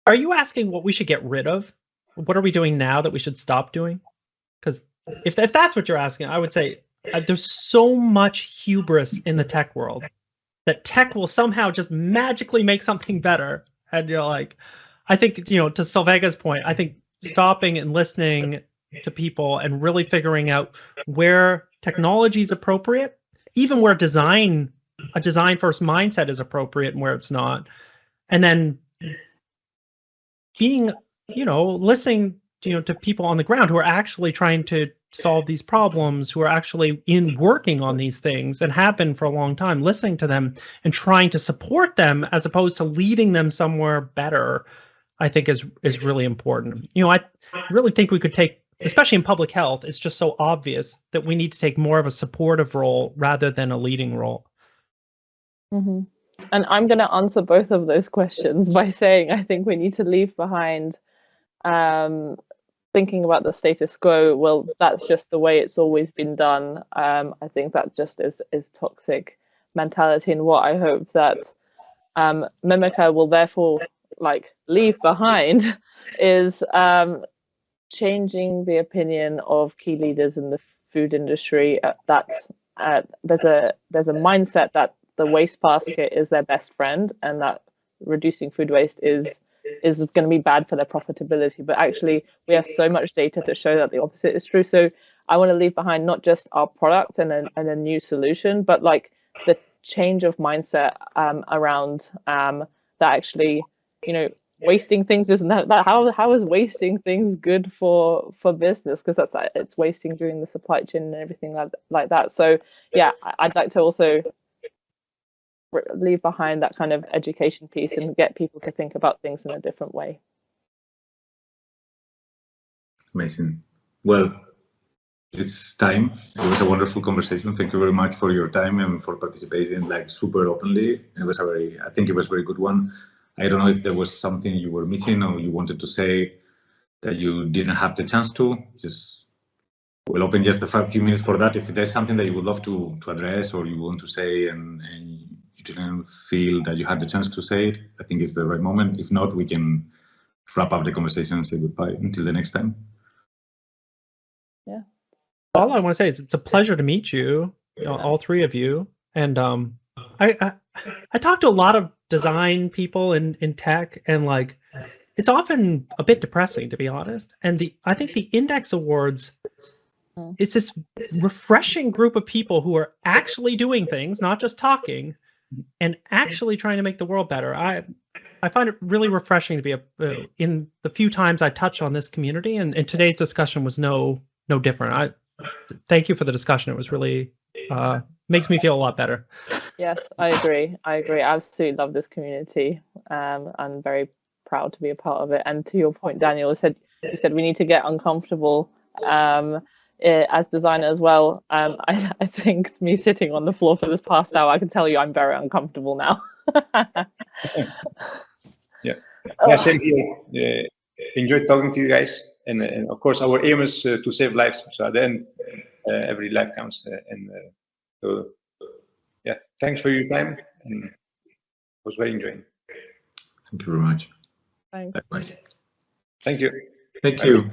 Are you asking what we should get rid of? What are we doing now that we should stop doing? Because if that's what you're asking, I would say there's so much hubris in the tech world that tech will somehow just magically make something better. And I think, to Solveiga's point, I think stopping and listening to people and really figuring out where technology is appropriate, even where a design first mindset is appropriate and where it's not. And then being, listening, to people on the ground who are actually trying to solve these problems, who are actually working on these things and have been for a long time, listening to them and trying to support them as opposed to leading them somewhere better, I think is really important. I really think we could take, especially in public health, it's just so obvious that we need to take more of a supportive role rather than a leading role. Mm-hmm. And I'm going to answer both of those questions by saying I think we need to leave behind thinking about the status quo. Well, that's just the way it's always been done. I think that just is toxic mentality, and what I hope that Mimica will therefore leave behind is changing the opinion of key leaders in the food industry that there's a mindset that the waste basket is their best friend, and that reducing food waste is going to be bad for their profitability. But actually, we have so much data to show that the opposite is true. So I want to leave behind not just our product and a new solution, but like the change of mindset around that actually, you know, wasting things isn't that how is wasting things good for business, because it's wasting during the supply chain and everything like that. So yeah, I'd like to also leave behind that kind of education piece and get people to think about things in a different way. Amazing. Well, it's time. It was a wonderful conversation. Thank you very much for your time and for participating like super openly. It was I think it was a very good one. I don't know if there was something you were missing or you wanted to say that you didn't have the chance to. Just we'll open just a few minutes for that. If there's something that you would love to address or you want to say and you didn't feel that you had the chance to say it, I think it's the right moment. If not, we can wrap up the conversation and say goodbye until the next time. Yeah. All I want to say is it's a pleasure to meet you, all three of you. And I talk to a lot of design people in tech, and like it's often a bit depressing, to be honest. And I think the Index Awards, it's this refreshing group of people who are actually doing things, not just talking, and actually trying to make the world better. I find it really refreshing to be in the few times I touch on this community, and today's discussion was no different. Thank you for the discussion. It was really makes me feel a lot better. Yes, I agree. I absolutely love this community. I'm very proud to be a part of it. And to your point, Daniel, you said we need to get uncomfortable as designer as well. I think me sitting on the floor for this past hour, I can tell you I'm very uncomfortable now. Yeah, same here. Enjoyed talking to you guys, and of course our aim is to save lives. So at the end, every life counts. So yeah, thanks for your time, and it was very enjoying. Thank you very much. Thanks. Likewise. Thank you. Thank you.